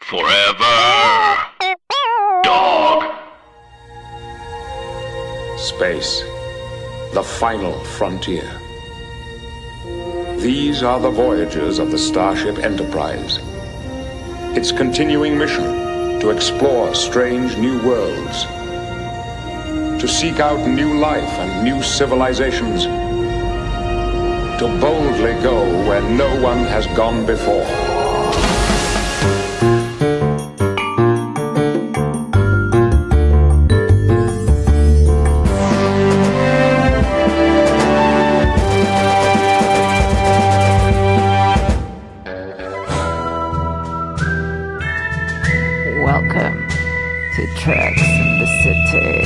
Forever. Dog. Space, the final frontier. These are the voyages of the Starship Enterprise. Its continuing mission to explore strange new worlds, to seek out new life and new civilizations, to boldly go where no one has gone before. Welcome to Treks in the City.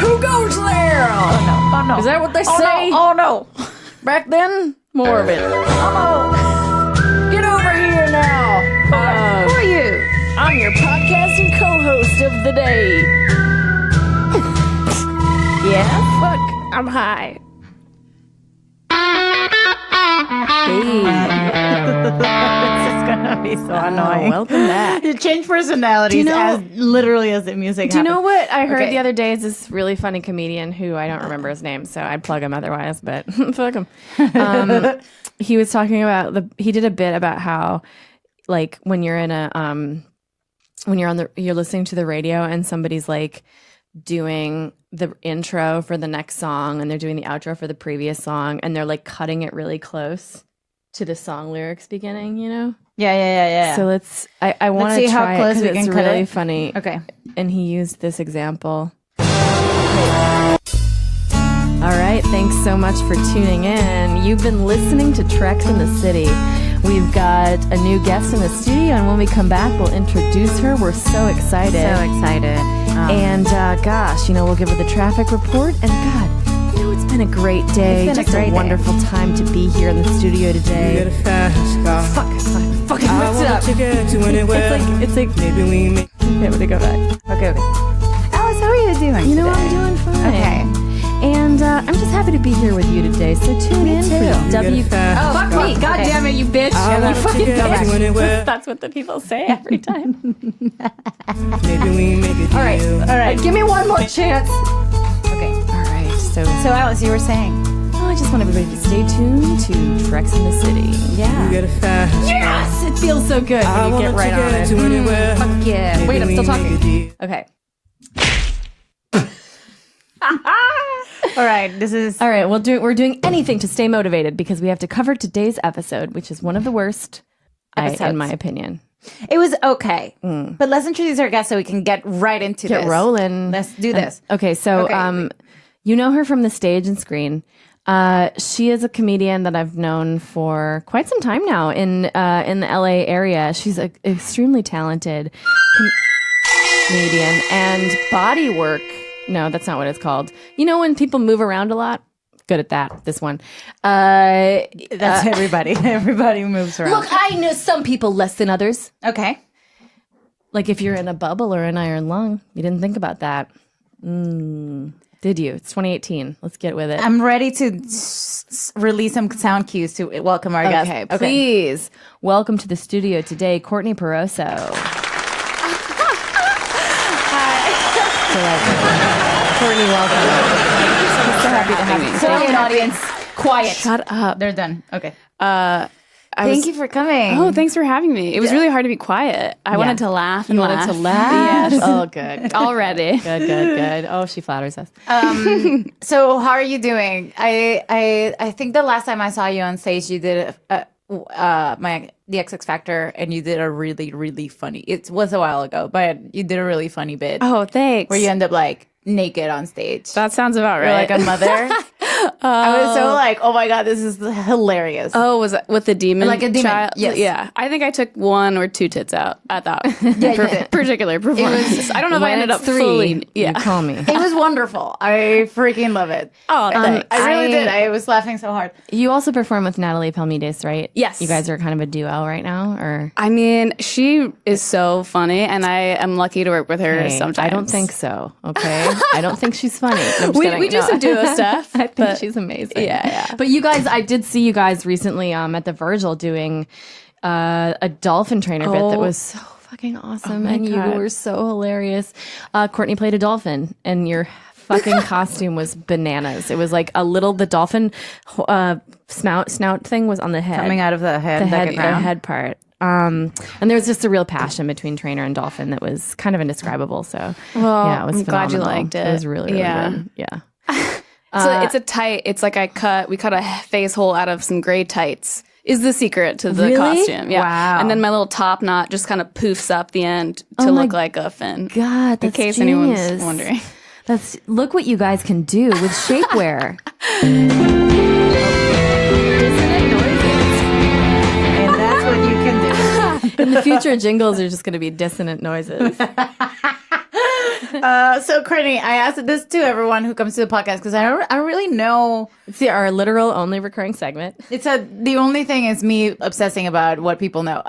Who goes there? Oh no. Is that what they say? Oh no. Back then, more of it. Oh no. Get over here now. Who are you? I'm your podcasting co-host of the day. Yeah? Fuck, I'm high. This is gonna be so annoying. Welcome back. You change personalities as literally as the music Do you know happens. what I heard Okay. the other day is this really funny comedian who I don't remember his name, so I'd plug him otherwise, but fuck him. He was talking about he did a bit about how, like, when you're in a when you're listening to the radio and somebody's like doing the intro for the next song and they're doing the outro for the previous song and they're like cutting it really close to the song lyrics beginning, you know? Yeah. So I want to see how try close it we because can it's cut really it. funny. Okay. And he used this example. All right, thanks so much for tuning in. You've been listening to Treks in the City. We've got a new guest in the studio, and when we come back, we'll introduce her. We're so excited. And gosh, we'll give her the traffic report. And God, it's been a great day. It's been Just a great wonderful time to be here in the studio today. Fuck, I fucking messed it up. It's like Maybe we make okay, I'm gonna go back. Okay. Alice, how are you doing You know, today? I'm doing fine. Okay. And I'm just happy to be here with you today. So tune in for W. Oh, Fuck me! God okay. damn it, you bitch! I You want fucking to get bitch. you anywhere. That's what the people say every time. maybe we make a deal. All right. Give me one more chance. Okay. All right. So So Alice, you were saying. I just want everybody to stay tuned to Treks in the City. Yeah. You get a fast Yes, it feels so good I when you want get right to on get it. you anywhere. Fuck yeah! Maybe Wait, I'm we still make a talking. deal. Okay. All right. This is. All right, we're doing anything to stay motivated because we have to cover today's episode, which is one of the worst, Episodes. in my opinion. It was okay, but let's introduce our guest so we can get right into Get this. rolling. Let's do this. Okay, so Okay. you know her from the stage and screen. She is a comedian that I've known for quite some time now in the LA area. She's an extremely talented comedian and body work. No, that's not what it's called. You know when people move around a lot? Good at that. This one. That's everybody. Everybody moves around. Look, I know some people less than others. Okay. Like if you're in a bubble or an iron lung, you didn't think about that. Did you? It's 2018. Let's get with it. I'm ready to release some sound cues to welcome our guest. Okay, please welcome to the studio today, Courtney Pauroso. Courtney, welcome. So happy to have you. Sorry, audience. Quiet. Shut up. They're done. Okay. Thank you for coming. Oh, thanks for having me. It was really hard to be quiet. I wanted to laugh and You laugh. wanted to laugh? Yes. Oh, good. Already. Good. Oh, she flatters us. So how are you doing? I think the last time I saw you on stage, you did the XX Factor, and you did a really, really funny. It was a while ago, but you did a really funny bit Oh, thanks. where you end up like naked on stage. That sounds about You're right. like a mother. I was so like, oh my god, this is hilarious. Oh, was it with the demon? Like a demon, child? yes. Yeah. I think I took 1 or 2 tits out at that you did. particular performance. I don't know if I When ended up it's 3, fully. you Yeah. call me. It was wonderful. I freaking love it. Oh, thanks. I really did. I was laughing so hard. You also perform with Natalie Palmides, right? Yes. You guys are kind of a duo right now, or? I mean, she is so funny, and I am lucky to work with her Hey, sometimes. I don't think so. Okay, I don't think she's funny. No, I'm just We kidding. do No. some duo stuff. I think but she's amazing. Yeah. But you guys, I did see you guys recently at the Virgil doing a dolphin trainer bit that was so fucking awesome, and you were so hilarious. Courtney played a dolphin, and your fucking costume was bananas. It was like the dolphin snout thing was on the head, Coming out of the head, the head part. And there was just a real passion between trainer and dolphin that was kind of indescribable. So, yeah, it was I'm glad you phenomenal. liked it. It was really, really good. Yeah. So it's a tight. It's like we cut a face hole out of some gray tights. Is the secret to the Really? costume? Yeah. Wow. And then my little top knot just kind of poofs up the end to look like a fin. God, that's in case genius. anyone's wondering. Look what you guys can do with shapewear. And that's what you can do. In the future, jingles are just going to be dissonant noises. So, Courtney, I asked this to everyone who comes to the podcast because I don't really know. It's our literal only recurring segment. The only thing is me obsessing about what people know.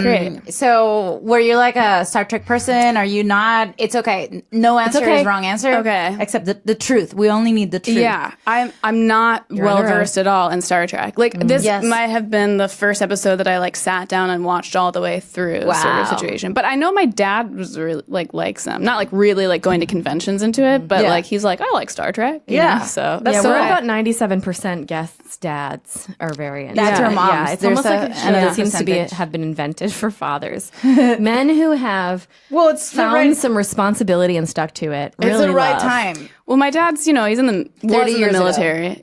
Great. So, were you like a Star Trek person? Are you not? It's okay. No answer okay. is wrong answer. Okay. Except the truth. We only need the truth. Yeah, I'm not well versed at all in Star Trek. Like this Yes. might have been the first episode that I like sat down and watched all the way through sort of situation. But I know my dad was really likes them. Not like really like going to conventions into it, but Yeah. like he's like, I like Star Trek. you Yeah. know? So That's Yeah, so we're right. about 97% guests' dads are very into Dads it. or moms. Yeah, it's There's almost like a show another that seems to percentage. have been invented for fathers. Men who have it's found some responsibility and stuck to it. It's Really the right love. time. well, my dad's he's in the 30 years ago. military,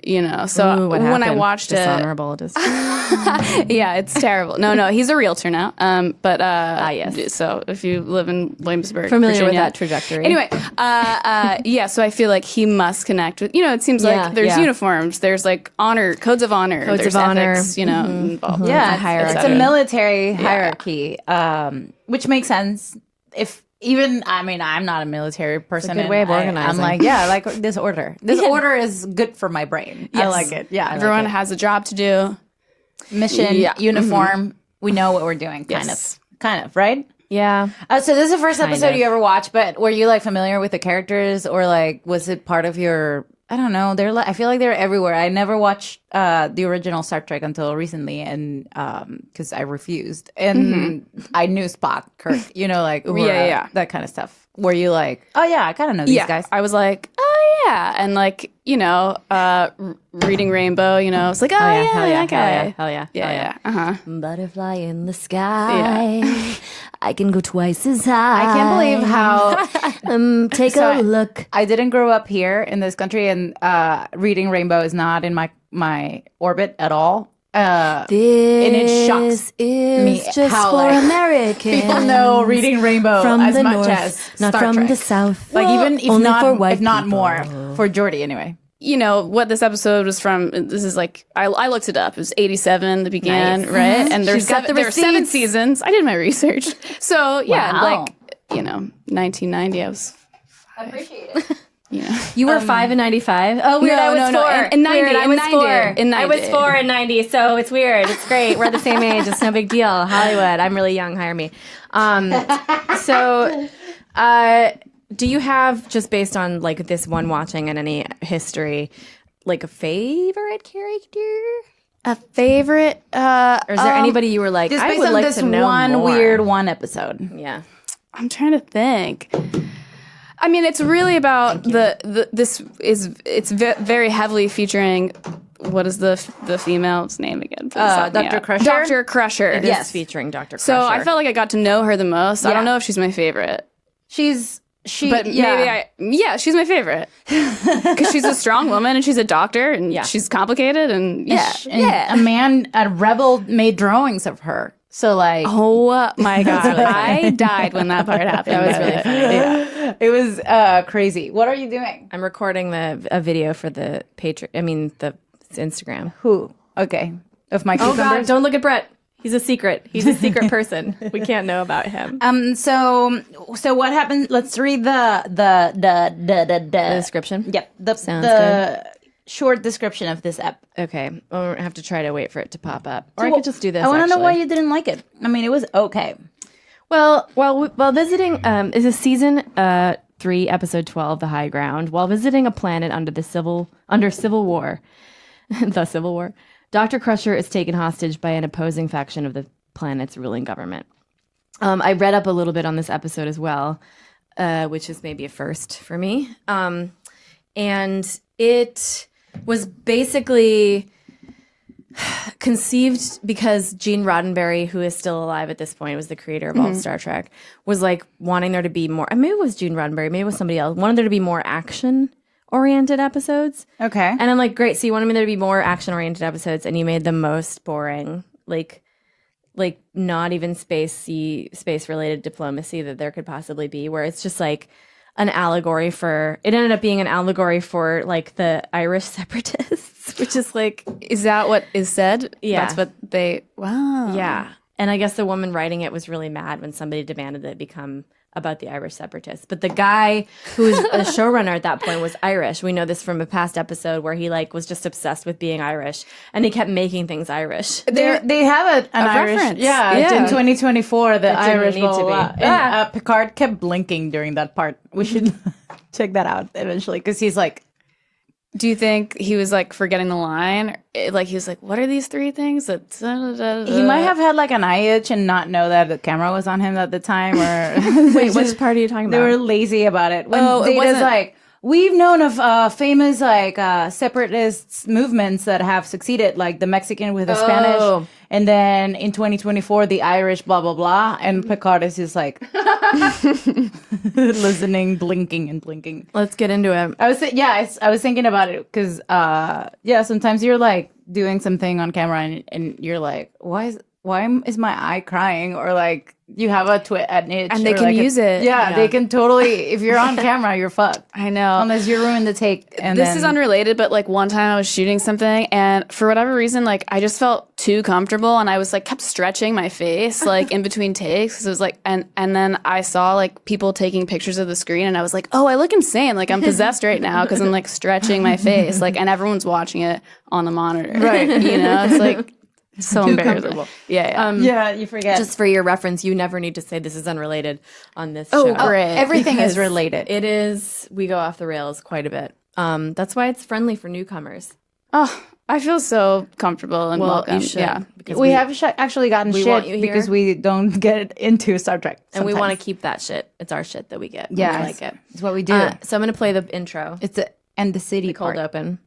so Ooh, what when I happened? watched it, Dishonorable. yeah, it's terrible. No, he's a realtor now. But yes. So if you live in Williamsburg, Familiar with Virginia, that trajectory. Anyway, yeah. So I feel like he must connect with. It seems Yeah, like there's yeah. uniforms. There's like codes of honor. Codes there's of honor. ethics, involved. Yeah, It's a hierarchy. it's a military hierarchy, which makes sense. If even, I'm not a military person. good and way of I'm organizing. like, yeah, I like this order. This order is good for my brain. I Yes. like it. Yeah, Everyone has a job to do. mission, Yeah. uniform. We know what we're doing. Yes. Kind of, right? Yeah. So this is the first episode of. you ever watched, but were you like familiar with the characters, or like was it part of your? I don't know. They're like, I feel like they're everywhere. I never watched the original Star Trek until recently, and because I refused, and I knew Spock, Kirk, like Uhura, yeah. that kind of stuff. Were you like, oh yeah, I kind of know these guys? I was like, oh yeah, and like reading Rainbow. It's like, oh, yeah, hell yeah, that guy. hell yeah, Yeah. Butterfly in the sky. I can go twice as high. I can't believe how Take So a look. I didn't grow up here in this country, and reading Rainbow is not in my orbit at all. This it shocks is me just how, for like, Americans. People know reading Rainbow from as the much north, as not Star from Trek. the south. Like even if only not for white if not people. more for Jordy anyway. What this episode was from. This is like I looked it up. It was 87 that began, Nice. right? And She's got the there were 7 receipts. seasons. I did my research. So yeah, Wow. 1990. I was. I appreciate it. You were 5 in 95. Oh, weird. No, I was no, no, 4. in 90, Weird, I in was 90, 4. in I was 90. 4 in 90, so it's weird. It's great. We're the same age. It's no big deal. Hollywood. I'm really young. Hire me. So, do you have, just based on like this one watching and any history, like a favorite character? A favorite? Or is there anybody you were like, Just I based would on like this to know one more? weird one episode. Yeah. I'm trying to think. I mean, it's really about it's very heavily featuring. What is the female's name again? Dr. Crusher? Dr. Crusher. It Yes. is featuring Dr. Crusher. So I felt like I got to know her the most. I Yeah. don't know if she's my favorite, She's but maybe she's my favorite because she's a strong woman and she's a doctor and she's complicated and a rebel made drawings of her. So like, oh my god, I died when that part happened. that was really funny. Yeah. It was crazy. What are you doing? I'm recording a video for the the Instagram. Who? Okay. Of my Oh cucumbers. God! Don't look at Brett. He's a secret. He's a secret person. We can't know about him. So what happened? Let's read the The description. Yep. Sounds the short description of this app. Okay, I'll have to try to wait for it to pop up, or I could just do this. I want to know actually. why you didn't like it. I mean, it was okay. Well, while visiting, is a season 3, episode 12, The High Ground. While visiting a planet under civil war, the Civil War, Dr. Crusher is taken hostage by an opposing faction of the planet's ruling government. I read up a little bit on this episode as well, which is maybe a first for me. And it was basically conceived because Gene Roddenberry, who is still alive at this point, was the creator of all of Star Trek, was like wanting there to be more. Maybe it was Gene Roddenberry, maybe it was somebody else. Wanted there to be more action-oriented episodes. Okay. And I'm like, great. So you wanted me there to be more action-oriented episodes, and you made the most boring, like not even space-related diplomacy that there could possibly be, where it's just like an allegory for. It ended up being an allegory for like the Irish separatists, which is like, Is that what is said? Yeah. That's what they. Wow. yeah. And I guess the woman writing it was really mad when somebody demanded that it become about the Irish separatists. But the guy who was a showrunner at that point was Irish. We know this from a past episode where he like was just obsessed with being Irish, and he kept making things Irish. They have an Irish reference. Yeah, Yeah. in 2024, the Irish need to blah, be. blah, blah. And Picard kept blinking during that part. We should check that out eventually because he's like, Do you think he was like forgetting the line? Like he was like, "What are these three things?" he might have had like an eye itch and not know that the camera was on him at the time. Or Wait, which part are you talking they about? were lazy about it. When Oh, it Data's wasn't- like, we've known of famous like separatist movements that have succeeded, like the Mexican with the Spanish, and then in 2024 the Irish, blah blah blah. And Picard is just like listening, blinking and blinking. Let's get into it. I was thinking about it because sometimes you're like doing something on camera and you're like, why is my eye crying? Or like you have an itch, And they or can like use it. Yeah, they can totally. If you're on camera, you're fucked. I know. Unless you ruin the take. And This then, is unrelated, but like one time I was shooting something, and for whatever reason, like I just felt too comfortable, and I was like kept stretching my face like in between takes. 'Cause it was like, and then I saw like people taking pictures of the screen, and I was like, oh, I look insane, like I'm possessed right now because I'm like stretching my face, like, and everyone's watching it on the monitor, Right. You know, it's like so embarrassing. comfortable. Yeah. Yeah, you forget. Just for your reference, you never need to say this is unrelated on this Oh, show. great. everything is Because related. It is. We go off the rails quite a bit. That's why it's friendly for newcomers. Oh, I feel so comfortable and Well, welcome. you should. Yeah. Because we have actually gotten we shit want you here. because we don't get into Star Trek, and we sometimes. want to keep that shit. It's our shit that we get. Yeah, we like it. It's what we do. So I'm going to play the intro. It's the city Cold part. open.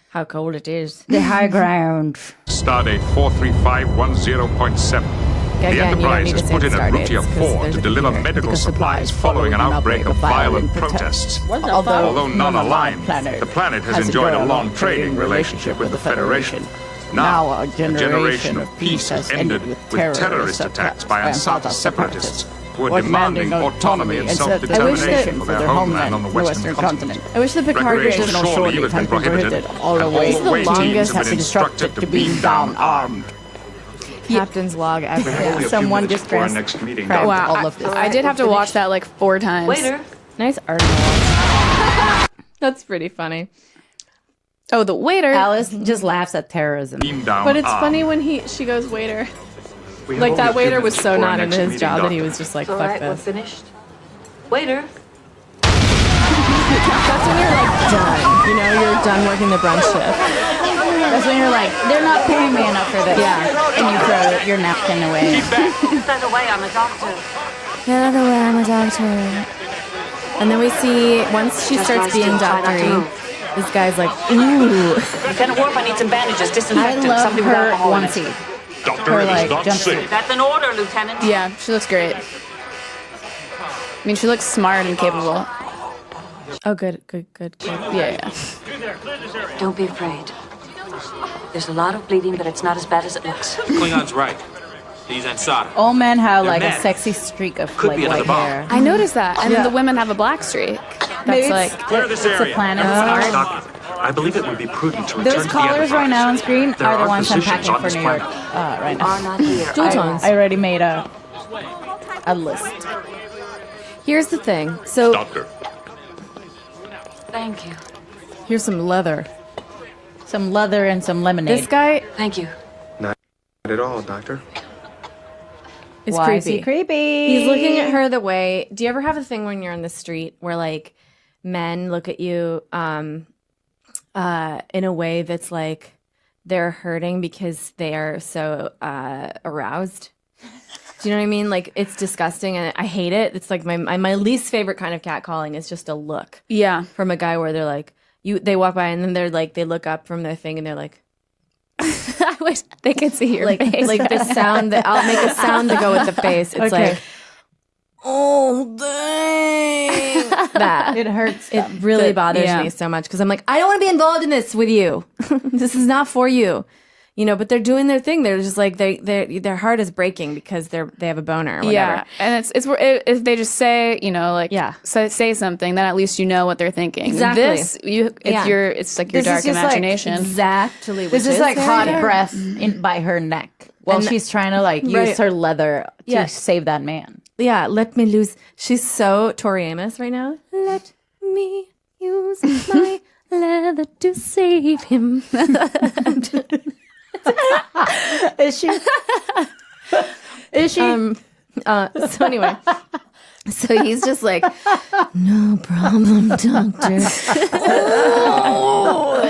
How cold it is. The high ground. Stardate 43510.7. The Again, you don't Enterprise need is to say put in at Stardates, Rutia 'cause 4 there's to a deliver computer. medical supplies following an outbreak of violent protests. Although none aligned, the planet has enjoyed a long trading relationship with the Federation. Now, a generation of peace has ended with terrorist attacks by Ansata separatists who are demanding autonomy and self-determination for their homeland on the Western continent. I wish the Picard Recreational version shore leave has been prohibited, all the and way. all This is away the teams longest have been instructed to beam down armed. Captain's log ever. Yeah, someone just Before our dressed next meeting, cracked Wow. all of this. I did have to watch that like 4 times. Nice article. That's pretty funny. Oh, the waiter. Alice just laughs at terrorism. beam down But it's armed. funny when she goes waiter. We have Like only that a few waiter was minutes so before our not into next his meeting, job that Doctor. he was just like, All fuck right, we're this. finished. Waiter. That's when you're like done. You know, you're done working the brunch shift. That's when you're like, they're not paying me enough for this. Yeah. And you throw your napkin away. By the way, I'm a doctor. Get out of the way, I'm a doctor. And then we see, once she Just starts lie being still, try not to doctory, move. this guy's like, ooh. Lieutenant Worf, I need some bandages, I disinfectant, love something with her alcohol in it. onesie. Doctor, Her, it is like, not jumpsuit. safe. That's an order, Lieutenant. Yeah, she looks great. I mean, she looks smart and capable. Oh, good. Yeah. Don't be afraid. There's a lot of bleeding, but it's not as bad as it looks. Klingon's right. He's Ansata. All men have like a men. sexy streak of Could like be another white bomb. hair. I noticed that. And then Yeah. the women have a black streak. Maybe That's it's, like, Clear this it's a area. planet. Doctor, I believe it would be prudent to return Those to the colors right now on Enterprise. screen There are the are ones I'm positions packing on for this New York planet. right now. Are not here. Dual tones. I already made a list. Here's the thing. So Doctor. Thank you. here's some leather. Some leather and some lemonade. This guy Thank you. Not at all, Doctor. is Why is creepy. he creepy? He's looking at her the way. Do you ever have a thing when you're on the street where like men look at you in a way that's like they're hurting because they are so aroused. Do you know what I mean? Like, it's disgusting and I hate it. It's like my least favorite kind of catcalling is just a look. Yeah. From a guy where they're like, they walk by and then they're like, they look up from their thing and they're like, I wish they could see your face. like the sound that I'll make a sound to go with the face. It's like, oh, dang. That. It hurts. It really bothers me so much because I'm like, I don't want to be involved in this with you. This is not for you. You know, but they're doing their thing. They're just like their heart is breaking because they have a boner or whatever. Yeah, and it's if they just say, you know, like say something, then at least you know what they're thinking. Exactly. It's like your dark imagination. Exactly. This is like hot breath by her neck while she's trying to like use her leather to save that man. Yeah, let me lose. She's so Tori Amos right now. Let me use my leather to save him. Is she? Is she? So anyway, so he's just like, no problem, doctor.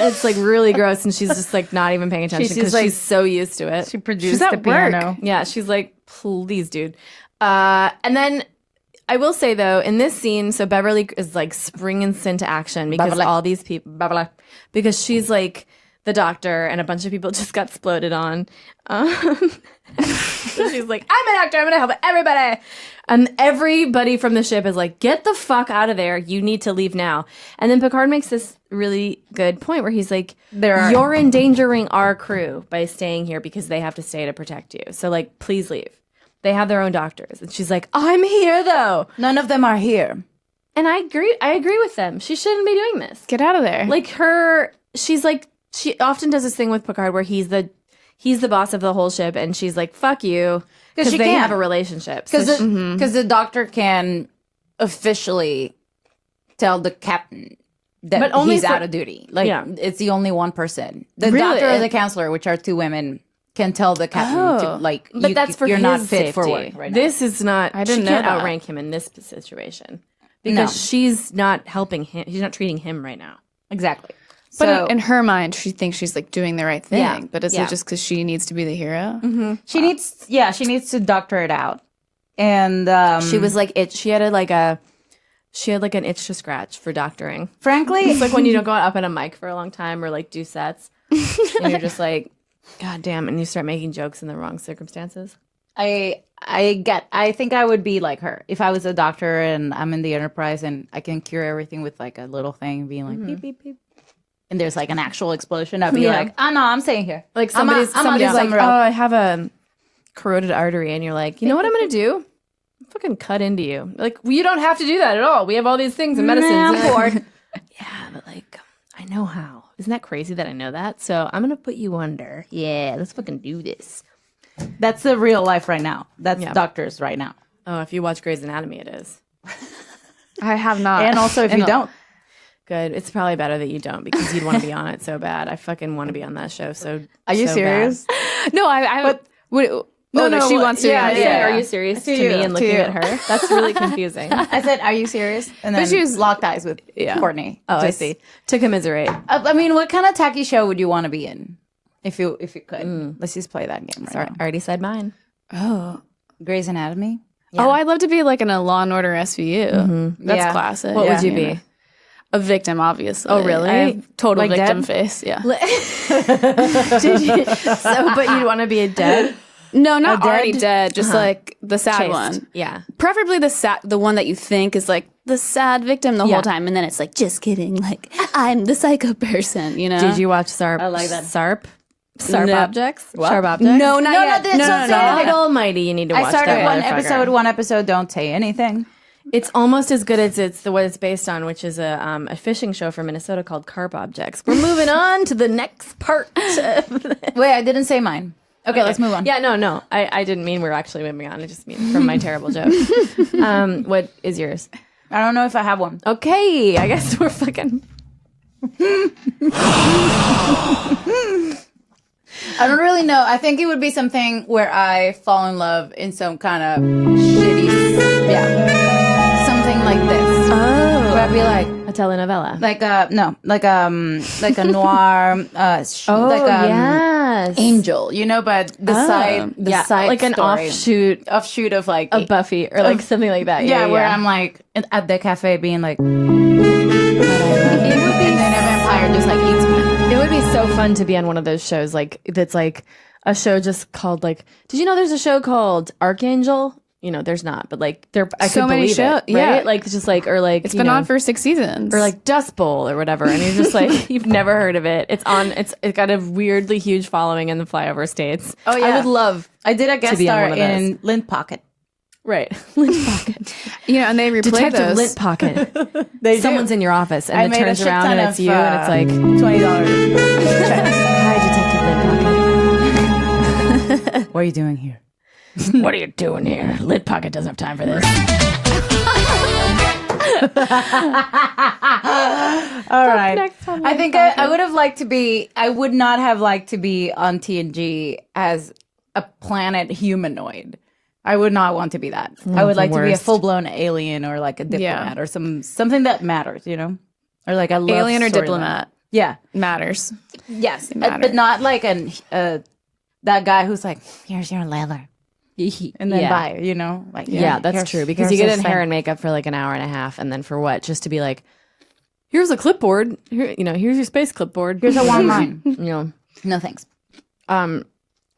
It's like really gross, and she's just like not even paying attention because she's so used to it. She produced the piano. Yeah, she's like, please, dude. And then I will say though, in this scene, so Beverly is like springing into action because all these people, because she's like the doctor and a bunch of people just got exploded on. So she's like, I'm a doctor, I'm gonna help everybody. And everybody from the ship is like, get the fuck out of there. You need to leave now. And then Picard makes this really good point where he's like, you're endangering our crew by staying here because they have to stay to protect you. So like, please leave. They have their own doctors. And she's like, I'm here though. None of them are here. And I agree with them. She shouldn't be doing this. Get out of there. Like she's like, she often does this thing with Picard where he's the boss of the whole ship and she's like, fuck you. Because they have a relationship. Because the doctor can officially tell the captain that he's out of duty. Like, it's the only one person. The doctor or the counselor, which are two women, can tell the captain to, like, but that's for you're his not fit safety. for work right now. This is not, I didn't she can't know that. outrank him in this situation. Because she's not helping him. She's not treating him right now. Exactly. But So, in her mind, she thinks she's like doing the right thing. Yeah. But is it just because she needs to be the hero? Mm-hmm. she needs to doctor it out. And She was like, she had an itch to scratch for doctoring. frankly, It's like when you don't go up on a mic for a long time or like do sets and you're just like, God damn, and you start making jokes in the wrong circumstances. I think I would be like her if I was a doctor and I'm in the Enterprise and I can cure everything with like a little thing being like beep beep beep, and there's like an actual explosion. I'd be like, oh no, I'm staying here. Like somebody's like, oh, I have a corroded artery, and you're like, you know what I'm gonna do? Fucking cut into you. Like, you don't have to do that at all. We have all these things and medicines. I'm bored. Yeah, but like, I know how. Isn't that crazy that I know that? So I'm gonna put you under. Yeah, let's fucking do this. That's the real life right now. That's doctors right now. Oh, if you watch Grey's Anatomy, it is. I have not. And also if you don't. Good. It's probably better that you don't because you'd want to be on it so bad. I fucking want to be on that show. So Are you serious? No, she wants to. Yeah. Are you serious to me and looking at her? That's really confusing. I said, are you serious? And then she was locked eyes with Courtney. Oh, I see. To commiserate. I mean, what kind of tacky show would you want to be in? If you could. Let's just play that game right Sorry, now. I already said mine. Oh. Grey's Anatomy? Oh, I'd love to be like in a Law and Order SVU. That's classic. What would you be? A victim, obviously. Oh, really? I have total Like victim dead? face. Yeah. Did you? But you'd want to be a dead? No, not dead? already dead. Just like the sad Chased. one. Yeah. Preferably the one that you think is like the sad victim the whole time, and then it's like, just kidding. Like, I'm the psycho person. You know? Did you watch SARP? I like that. SARP? SARP No. Objects? Sharp Objects? No, not yet. this one's God almighty, you need to watch I started that one episode, don't say anything. It's almost as good as what it's based on, which is a fishing show from Minnesota called Carp Objects. We're moving on to the next part. Wait, I didn't say mine. Okay, let's move on. Yeah, no. I didn't mean we're actually moving on. I just mean from my terrible joke. What is yours? I don't know if I have one. Okay, I guess we're fucking... I don't really know. I think it would be something where I fall in love in some kind of shitty, something like this. Oh, would be like A telenovela. like a noir yes. angel, you know, but the side like an story. offshoot of like A Buffy or like something like that. yeah, where I'm like at the cafe being like, it would be, and then a vampire just like eats me. It would be so fun to be on one of those shows, like that's like a show just called like. Did you know there's a show called Archangel? You know, there's not, but like there, I So could many believe shows, it, right? yeah. Like it's just like or like It's been on for 6 seasons. or like Dust Bowl or whatever, and you're just like you've never heard of it. It's on. It's got a weirdly huge following in the flyover states. Oh, yeah. I would love. I did a guest be on star one of those. in Lint Pocket. Right, Lint Pocket, and they replay Detective those. Lint Pocket. They Someone's in your office, I and it made a turns shit around ton and it's of, you, and it's like, $20. "Hi, Detective Lint Pocket. What are you doing here? What are you doing here? Lint Pocket doesn't have time for this." All right. next time I think I would have liked to be. I would not have liked to be on TNG as a planet humanoid. I would not want to be that. I would the like to be a worst. full blown alien or like a diplomat or something that matters. You know, or like a love Alien or storyline. diplomat Yeah. matters. Yes, matter. but not like that guy who's like, here's your leather, and then Yeah. bye. You know, like Yeah, that's here's- true because you here's get in this hair thing. and makeup for like an hour and a half, and then for what? Just to be like, here's a clipboard. Here, you know, here's your space clipboard. Here's a warm line. you know. No thanks.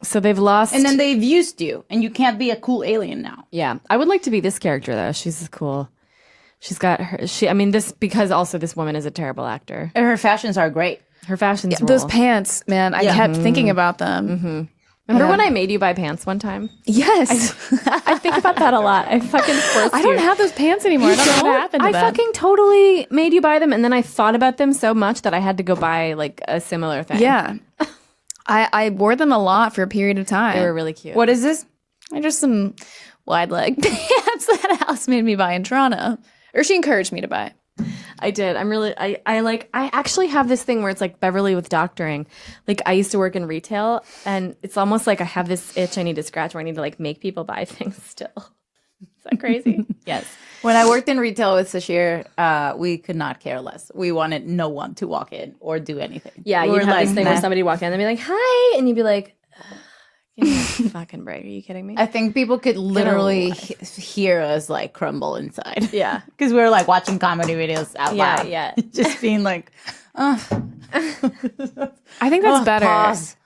So they've lost. And then they've used you, and you can't be a cool alien now. yeah, I would like to be this character though. She's cool. She's got her. I mean, this because also this woman is a terrible actor. And her fashions are great. Her fashions. Those rule. pants, man, I kept thinking about them. Remember when I made you buy pants one time? Yes. I think about that a lot. I fucking forced I you. don't have those pants anymore. I don't know what happened to I them. fucking totally made you buy them, and then I thought about them so much that I had to go buy like a similar thing. Yeah. I wore them a lot for a period of time. They were really cute. What is this? They're just some wide leg pants that Alice made me buy in Toronto. Or she encouraged me to buy. I did. I actually have this thing where it's like Beverly with doctoring. Like I used to work in retail, and it's almost like I have this itch I need to scratch where I need to like make people buy things still. Is that crazy? Yes. When I worked in retail with Sashir, we could not care less. We wanted no one to walk in or do anything. Yeah, we you'd were have like, this thing nah. where somebody walk in and be like, "Hi," and you'd be like, "Give me a fucking break. Are you kidding me?" I think people could literally hear us like crumble inside. Yeah. Because we were like watching comedy videos out Yeah, loud. yeah. Just being like, I think that's better. pause.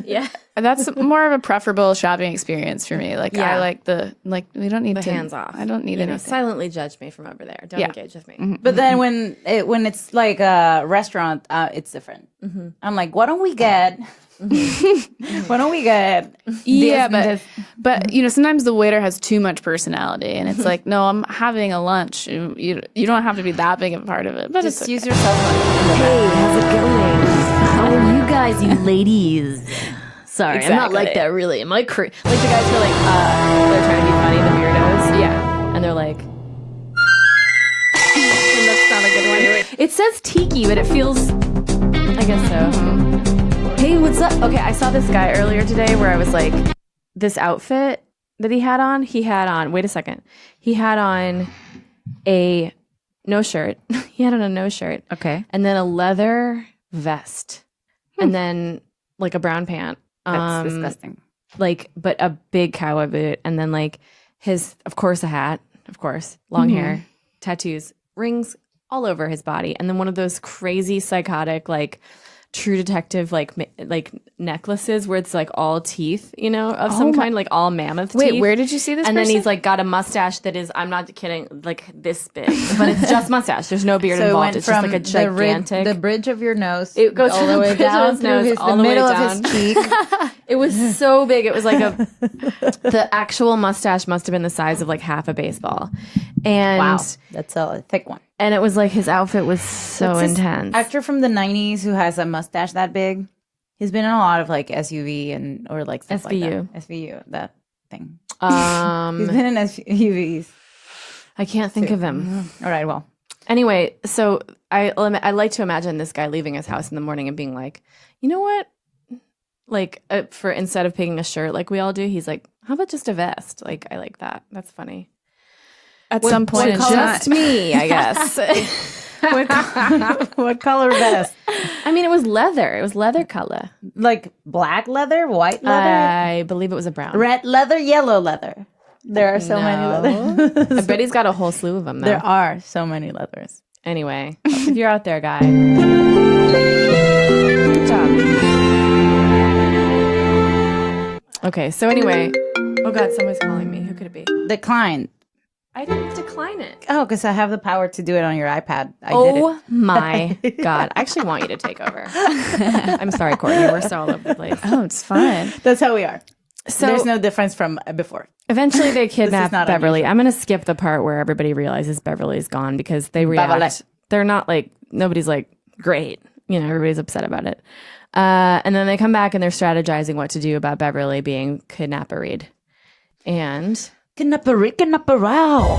Yeah. That's more of a preferable shopping experience for me. Like Yeah. I like we don't need The to hands off. I don't need You know, anything. silently judge me from over there. Don't Yeah. engage with me. But then when it's like a restaurant, it's different. I'm like, why don't we get? Why don't we get? Yeah, this- but you know, sometimes the waiter has too much personality, and it's like, no, I'm having a lunch. You don't have to be that big of a part of it. But just it's okay. use your cell phone. Hey, how's it going? How are you guys, you ladies? Sorry, I'm not like that really. Am I Like the guys who are like, they're trying to be funny, the weirdos. Yeah. And they're like, that's not a good one. It says tiki, but it feels, I guess so. Hey, what's up? Okay, I saw this guy earlier today where I was like, this outfit that he had on, wait a second. He had on a no shirt. He had on a no shirt. Okay, And then a leather vest. And then like a brown pant. that's disgusting. Like, but a big cowboy boot, and then like his, of course, a hat, of course, long hair, tattoos, rings all over his body, and then one of those crazy psychotic like True Detective like necklaces where it's like all teeth, you know, of some kind, like all mammoth Wait, teeth. where did you see this? And then person? he's like got a mustache that is, I'm not kidding, like this big, but it's just mustache. There's no beard So it involved. went It's just from like a gigantic. the bridge of your nose. It goes all from the the way bridge of down his through nose his, all the the way middle down. of his cheek. It was so big. It was like the actual mustache must have been the size of like half a baseball. And Wow, that's a thick one. and it was like his outfit was so What's this intense. actor from the '90s who has a mustache that big. He's been in a lot of like SUV or like stuff SVU. like that. SVU, that thing. He's been in SUVs. I can't think of him. All right, well, Anyway, so I like to imagine this guy leaving his house in the morning and being like, you know what? Like for instead of picking a shirt like we all do, he's like, how about just a vest? Like I like that. That's funny. at some point in Just me, I guess. What color vest? I mean, it was leather. It was leather color. Like black leather, white leather, I believe it was a brown. red leather, yellow leather. There are so many leathers. I bet he's got a whole slew of them, though. There are so many leathers. Anyway, if you're out there, guy, good job. Okay, so anyway, oh God, someone's calling me. Who could it be? Decline. I didn't decline it. Oh, because I have the power to do it on your iPad. I did it. My God. I actually want you to take over. I'm sorry, Courtney. We're so all over the place. Oh, it's fine. That's how we are. So there's no difference from before. Eventually they kidnap not Beverly. unusual. I'm going to skip the part where everybody realizes Beverly's gone because they react. Beverly. They're not like, nobody's like, great. You know, everybody's upset about it. And then they come back and they're strategizing what to do about Beverly being kidnapperied. And... Kidnapperow.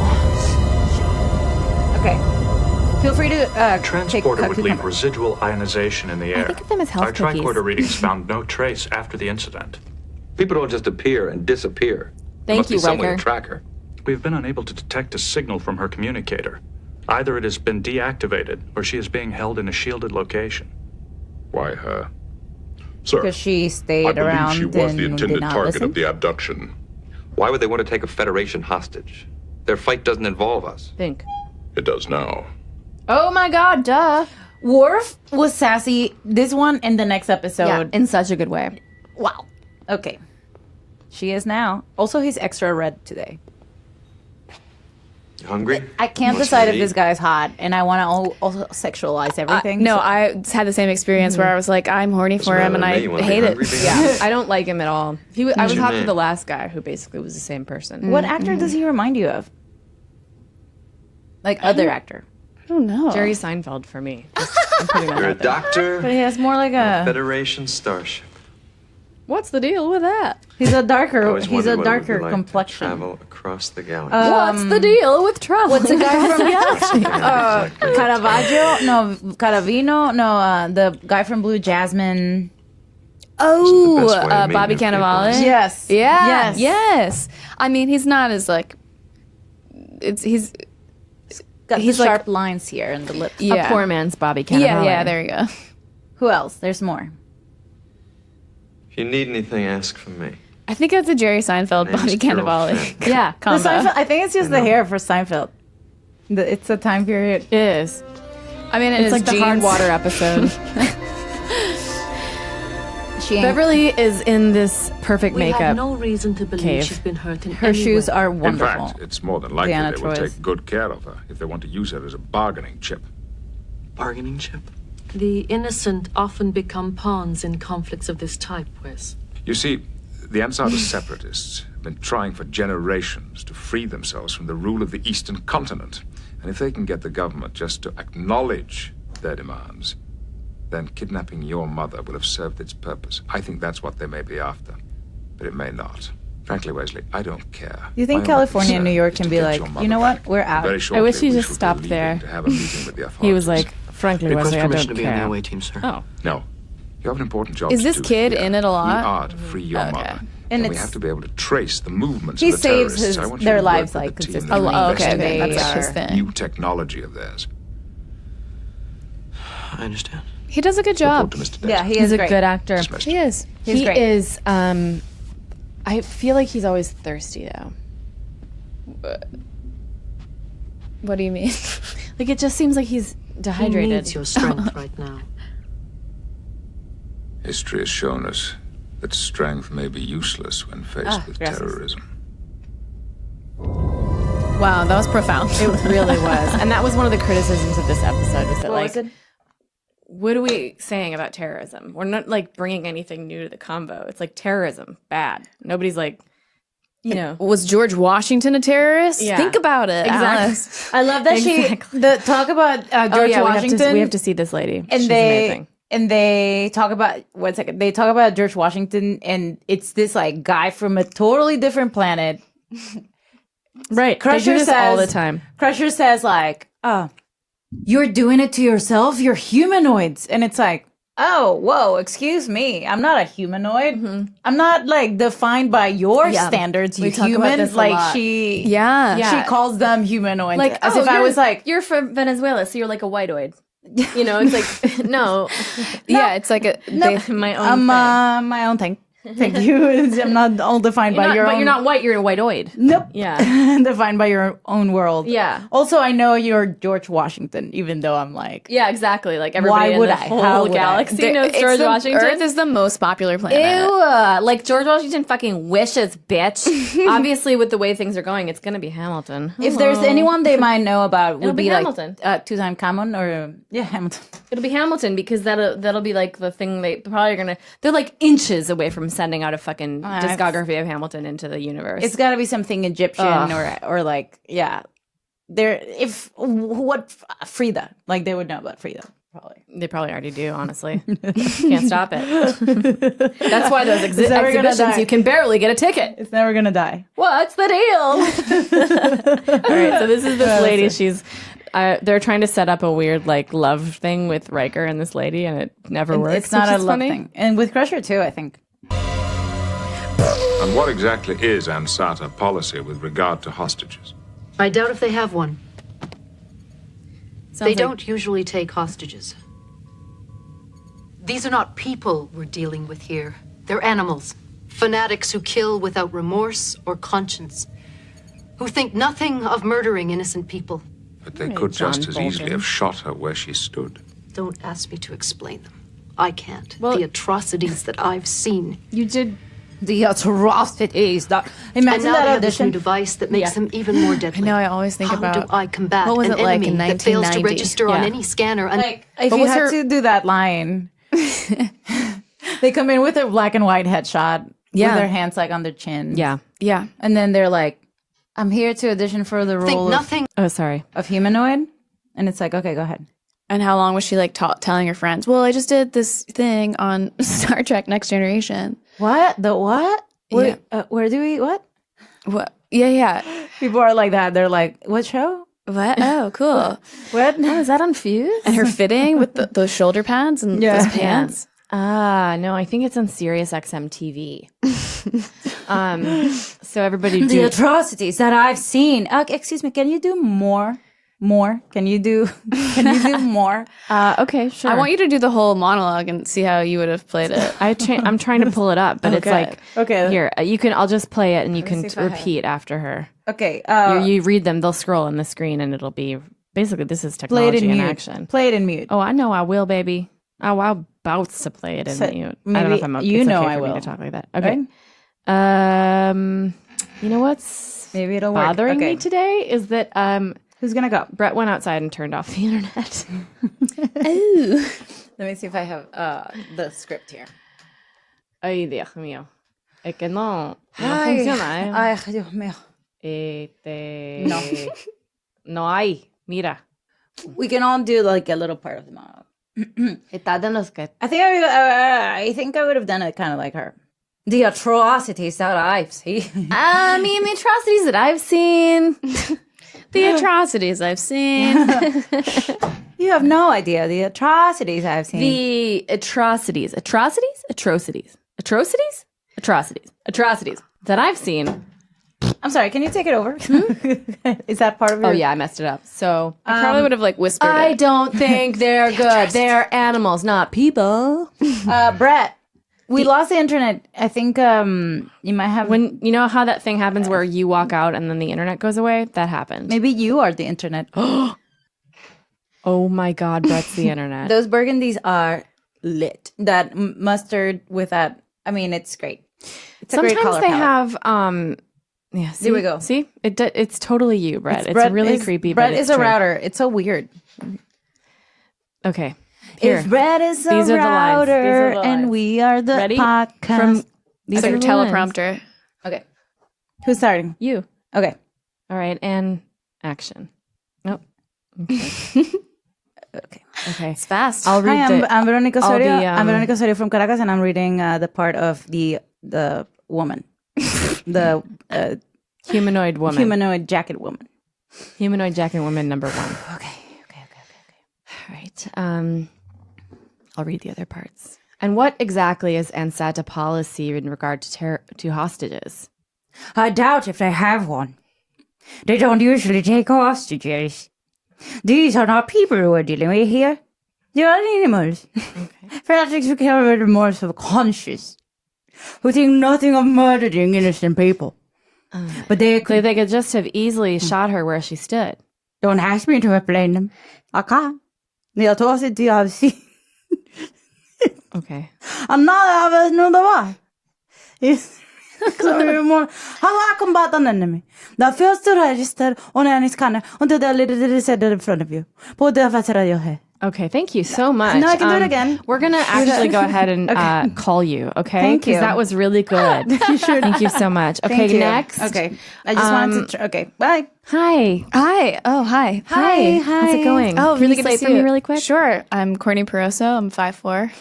Okay. Feel free to Transporter would take leave residual ionization in the air. think of them as health Our cookies. tricorder readings found no trace after the incident. People don't just appear and disappear. There Thank must you, be some way Riker. to track her. We've been unable to detect a signal from her communicator. Either it has been deactivated or she is being held in a shielded location. Why her? Sir, Because she I stayed believe around she was and the did intended not target listen. of the abduction. Why would they want to take a Federation hostage? Their fight doesn't involve us. think. It does now. Oh my God, duh. Worf was sassy this one and the next episode. Yeah, in such a good way. Wow. Okay. She is now. Also, he's extra red today. You hungry? I can't Want decide some if this meat? guy's hot, and I want to also sexualize everything. No, so- I had the same experience where I was like, I'm horny for him, and I You wanna be hate it. hungry, baby? Yeah, I don't like him at all. I was your hot for name? the last guy who basically was the same person. What actor does he remind you of? Like other actor. I don't know. Jerry Seinfeld for me. I'm putting that You're a out there. doctor. But he has more like a. Federation starship. What's the deal with that? He's a I darker. always He's a wondered what it would be darker like to complexion. travel across the galaxy. What's the deal with travel? What's the guy from Exactly. Caravaggio? No, Caravino. No, the guy from Blue Jasmine. Oh, It's the best way of meeting Bobby new people. Cannavale. Yes. Yeah. Yes. Yes. I mean, he's not as like. He's Got He's the like- sharp lines here in the lips. yeah. A poor man's Bobby Cannavale. Yeah. There you go. Who else? There's more. If you need anything, ask for me. I think it's a Jerry Seinfeld, Name's Bobby Carol Cannavale. Fink. Yeah, The Combo. Seinfeld, I think it's just the hair for Seinfeld. It's a time period. it is. I mean, It's like the hard water episode. She ain't, Beverly is in this perfect We have makeup. no reason to believe cave. she's been hurt in her any shoes way. are In wonderful. fact, it's more than likely Diana they will Troy's. take good care of her if they want to use her as a bargaining chip. Bargaining chip? The innocent often become pawns in conflicts of this type, Wes. You see, the Ansata separatists have been trying for generations to free themselves from the rule of the Eastern continent. And if they can get the government just to acknowledge their demands, then kidnapping your mother will have served its purpose. I think that's what they may be after, but it may not. Frankly, Wesley, I don't care. Do you think My only California and concern New York is can to be get like, your you mother know back. what? We're out. Very I shortly, wish he we just shall be stopped leaving there. to have a meeting with the authorities. He was like, frankly, Request Wesley, I permission don't to be on the care. away team, sir. Oh. No. You have an important job Is to this do kid here. in it a lot? We are to free your Okay. mother. And And we it's- have to be able to trace the movements He of the saves terrorists. I want you their to work lives, with like, the team consistently. that Oh, okay. investigates That's They his are- thing. new technology of theirs. I understand. He does a good Report job. to Mr. Desmond. Yeah, he He's is a great. good actor. Dismissed. He is. He's He great. is, I feel like he's always thirsty, though. What do you mean? Like, it just seems like he's He dehydrated. needs your strength right now. History has shown us that strength may be useless when faced with gracias. terrorism. Wow, that was profound. It really was. And that was one of the criticisms of this episode was that, What like, was it? what are we saying about terrorism? We're not, like, bringing anything new to the combo. It's like terrorism, bad. Nobody's like, you know. Was George Washington a terrorist? Yeah. Think about it. Alice. I love that Exactly. she the talk about George Washington. We have to see this lady. and She's they amazing. and they talk about 1 second. They talk about George Washington, and it's this like guy from a totally different planet. Right. Crusher they do this says all the time. Crusher says like, "Oh, you're doing it to yourself. You're humanoids," and it's like, oh, whoa, excuse me. I'm not a humanoid. I'm not like defined by your standards, you We talk about human. this a Like lot. she Yeah. she calls them humanoids. Like, as if I was like, you're from Venezuela, so you're like a whiteoid. You know, it's like, no. Yeah, it's like My own I'm thing. my own thing. Thank you. I'm not all defined by your But own. you're not white, you're a whiteoid. Nope. Yeah. Defined by your own world. Yeah. Also, I know you're George Washington, even though I'm like, Yeah, exactly. Like everybody Why would in the I? whole How would I? galaxy knows It's George the- Washington. Earth is the most popular planet. Ew, like George Washington fucking wishes, bitch. Obviously, with the way things are going, it's gonna be Hamilton. if there's anyone they might know about, would It'll be be Hamilton. like two-time Cameron or Hamilton. It'll be Hamilton because that'll be like the thing they probably are gonna. They're like inches away from sending out a fucking discography of Hamilton into the universe. It's got to be something Egyptian or like There if what Frida, like they would know about Frida. Probably. They probably already do, honestly. Can't stop it. That's why those It's never gonna exhibitions, die. you can barely get a ticket. It's never gonna die. What's the deal? All right, so this is this lady. She's they're trying to set up a weird like love thing with Riker and this lady, and it never works. It's not which a is love funny. thing, and with Crusher too, I think. And what exactly is ANSATA policy with regard to hostages? I doubt if they have one. Sounds They like- don't usually take hostages. These are not people we're dealing with here. They're animals. Fanatics who kill without remorse or conscience. Who think nothing of murdering innocent people. But they could John just as easily Bolton. have shot her where she stood. Don't ask me to explain them. I can't. Well- The atrocities that I've seen. You did. The atrocities that And imagine now that they have this new audition. device that makes them even more deadly. I know, I always think How about do I combat what was an it like enemy in that fails to 1990? register on Yeah. any scanner and Like if What you was had her- to do that line, they come in with a black and white headshot with Yeah. their hands like on their chin. Yeah. Yeah. And then they're like, I'm here to audition for the think role nothing Oh, sorry. of humanoid. And it's like, okay, go ahead. And how long was she like telling her friends? Well, I just did this thing on Star Trek Next Generation. What? The what? Yeah. Where do we, what? What? Yeah. People are like that. They're like, what show? What? Oh, cool. What? Oh, is that on Fuse? And her fitting with those shoulder pads and Yeah. those pants. No, I think it's on Sirius XM TV. So everybody The do. atrocities that I've seen. Excuse me, can you do more? Can you do more? Okay, sure. I want you to do the whole monologue and see how you would have played it. I'm trying to pull it up, but it's Okay. like Okay. Here, you can. I'll just play it, and you can see if I have- repeat after her. Okay. You read them. They'll scroll on the screen, and it'll be basically this is play it technology in in mute. action. Play it in mute. Oh, I know I will, baby. Oh, I'm about to play it in So mute. I maybe don't know if I'm. you it's know okay I for me will. to talk like that. Okay. You know what's Maybe it'll work. bothering Okay. me today is that Who's gonna go? Brett went outside and turned off the internet. Let me see if I have the script here. Ay, Dios mío. Es que no funciona, ¿eh? Ay, Dios mío. No. No hay. Mira. We can all do like a little part of the monologue. Está de los que... I think I would have done it kind of like her. The atrocities that I've seen. I mean, the atrocities that I've seen. The atrocities I've seen. You have no idea the atrocities I've seen. The atrocities. Atrocities? Atrocities. Atrocities? Atrocities. Atrocities that I've seen. I'm sorry, can you take it over? Is that part of your... Oh, yeah, I messed it up. So... I probably would have like whispered I it. don't think they're good. They're animals, not people. Brett, we lost the internet. I think you might have... When you know how that thing happens where you walk out and then the internet goes away? That happened. Maybe you are the internet. Oh my God, Brett's the internet. Those burgundies are lit. That mustard with that... I mean, it's great. It's a great Sometimes color they palette. have yeah, see, Here we go. See? It's totally you, Brett. It's Brett really is- creepy, Brett but it's is a true. router. It's so weird. Okay. Here. If Brett is a These are the lines. These are router the and lines. we are the Ready? podcast. From It's are like a the lines. teleprompter. Okay. Who's starting? You. Okay. All right, and action. Nope. Okay. It's fast. I'll read Hi, the I'm Veronica all Soria. the, I'm Veronica Soria from Caracas, and I'm reading the part of the woman, the humanoid woman. humanoid jacket woman. Humanoid jacket woman number 1. Okay. All right. I'll read the other parts. And what exactly is ANSATA policy in regard to hostages? I doubt if they have one. They don't usually take hostages. These are not people who are dealing with here. They are animals. Fanatics who carry with remorse of conscience, who think nothing of murdering innocent people. But they could just have easily shot her where she stood. Don't ask me to explain them. I can't. Jag tar sig till jag ser. Okay. Another no the why. How I combat an enemy. The first to register on any scanner until the little said in front of you. Put the your head. Okay, thank you so much. No, I can do it again. We're going to actually go ahead and call you, okay? Thank you. Because that was really good. You sure? Thank you so much. Okay, next. Okay. I just wanted to... Okay, bye. Hi. Hi. Oh, hi. Hi. How's it going? Oh, really good to see you. you. Really quick? Sure. I'm Courtney Pauroso. I'm 5'4".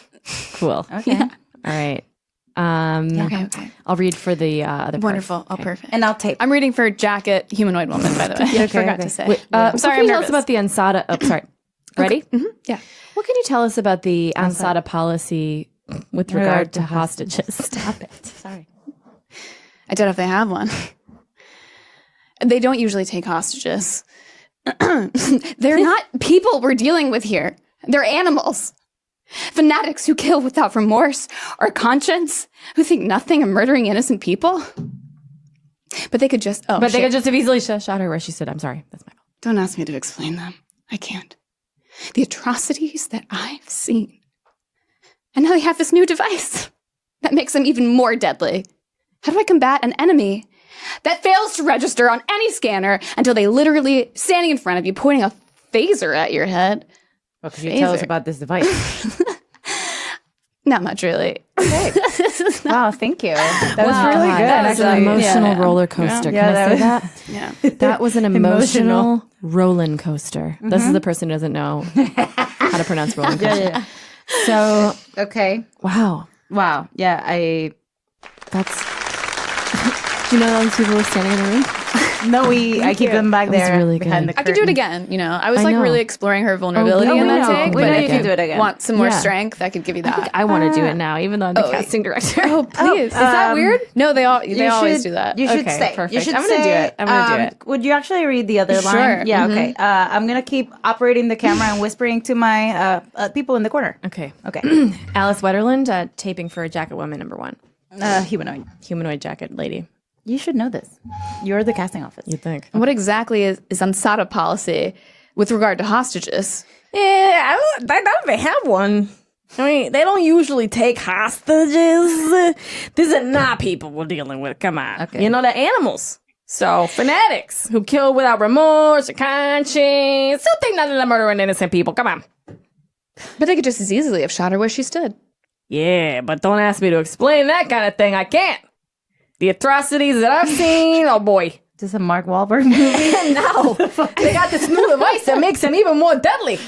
Cool. Okay. All right. Okay. I'll read for the other part. Wonderful. Oh, perfect. And I'll tape. I'm reading for Jacket Humanoid Woman, by the way. I forgot to say. Wait, I'm sorry, can I'm you tell us nervous. about the ANSATA? Oh, sorry. Ready? Mm-hmm. Yeah. What can you tell us about the ANSATA policy with regard to hostages? Stop it. Sorry. I don't know if they have one. They don't usually take hostages. They're not people we're dealing with here. They're animals. Fanatics who kill without remorse or conscience, who think nothing of murdering innocent people. But they could just... Oh, But they could just have easily shot her where she stood. I'm sorry. That's my fault. Don't ask me to explain them. I can't. The atrocities that I've seen. And now they have this new device that makes them even more deadly. How do I combat an enemy that fails to register on any scanner until they literally standing in front of you, pointing a phaser at your head? What can you tell us about this device? Not much, really. Okay. Wow, thank you. That was really good. That was an emotional roller coaster. Can I say that? Yeah. That was an emotional roller coaster. This is the person who doesn't know how to pronounce roller coaster. Yeah. So, Okay. wow. Yeah, That's... Do you know those people were standing in the ring? No, I keep them back That was there really behind good. the I could do it curtain. again, you know. I was I like know. really exploring her vulnerability we in that know. take. We but know if you can do it again. Want some more Yeah. strength, I could give you that. I want to do it now, even though I'm the casting director. Oh, please. Is that weird? No, they always should- do that. You should Okay, stay. perfect. You should I'm gonna do stay. it. I'm gonna do it. Would you actually read the other line? Sure. Yeah, okay. I'm going to keep operating the camera and whispering to my people in the corner. Okay. Okay. Alice Wetterland, taping for Jacket Woman #1. Humanoid. Humanoid jacket lady. You should know this. You're the casting office. You'd think. What exactly is ANSATA policy with regard to hostages? Yeah, I don't they have one. I mean, they don't usually take hostages. These are not people we're dealing with. Come on. Okay. You know, they're animals. So, fanatics who kill without remorse or conscience. Who think nothing of murdering innocent people. Come on. But they could just as easily have shot her where she stood. Yeah, but don't ask me to explain that kind of thing. I can't. The atrocities that I've seen, oh boy. Is this a Mark Wahlberg movie? No. They got this new device that makes them even more deadly.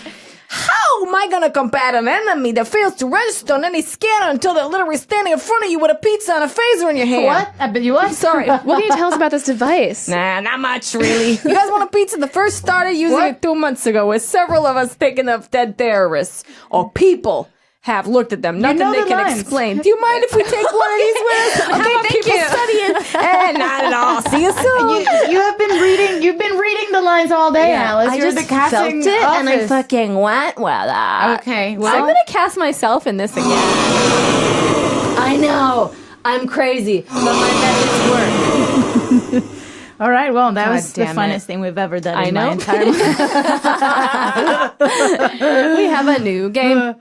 How am I going to combat an enemy that fails to register on any scanner until they're literally standing in front of you with a pizza and a phaser in your hand? What? You what? Sorry. What can you tell us about this device? Nah, not much, really. You guys want a pizza? The first started using it 2 months ago with several of us thinking of dead terrorists or people have looked at them. Nothing know they the can lines. explain. Do you mind if we take one of these with us? Okay, thank people you. studying. Not at all. See you soon. You've been reading the lines all day, Alice. I You're just the casting felt it and I office. fucking went with it. Okay, I'm well, going to cast myself in this again. I know. I'm crazy, but my methods work. all right. Well, that was the damn funnest it. thing we've ever done I in know. my entire life. We have a new game.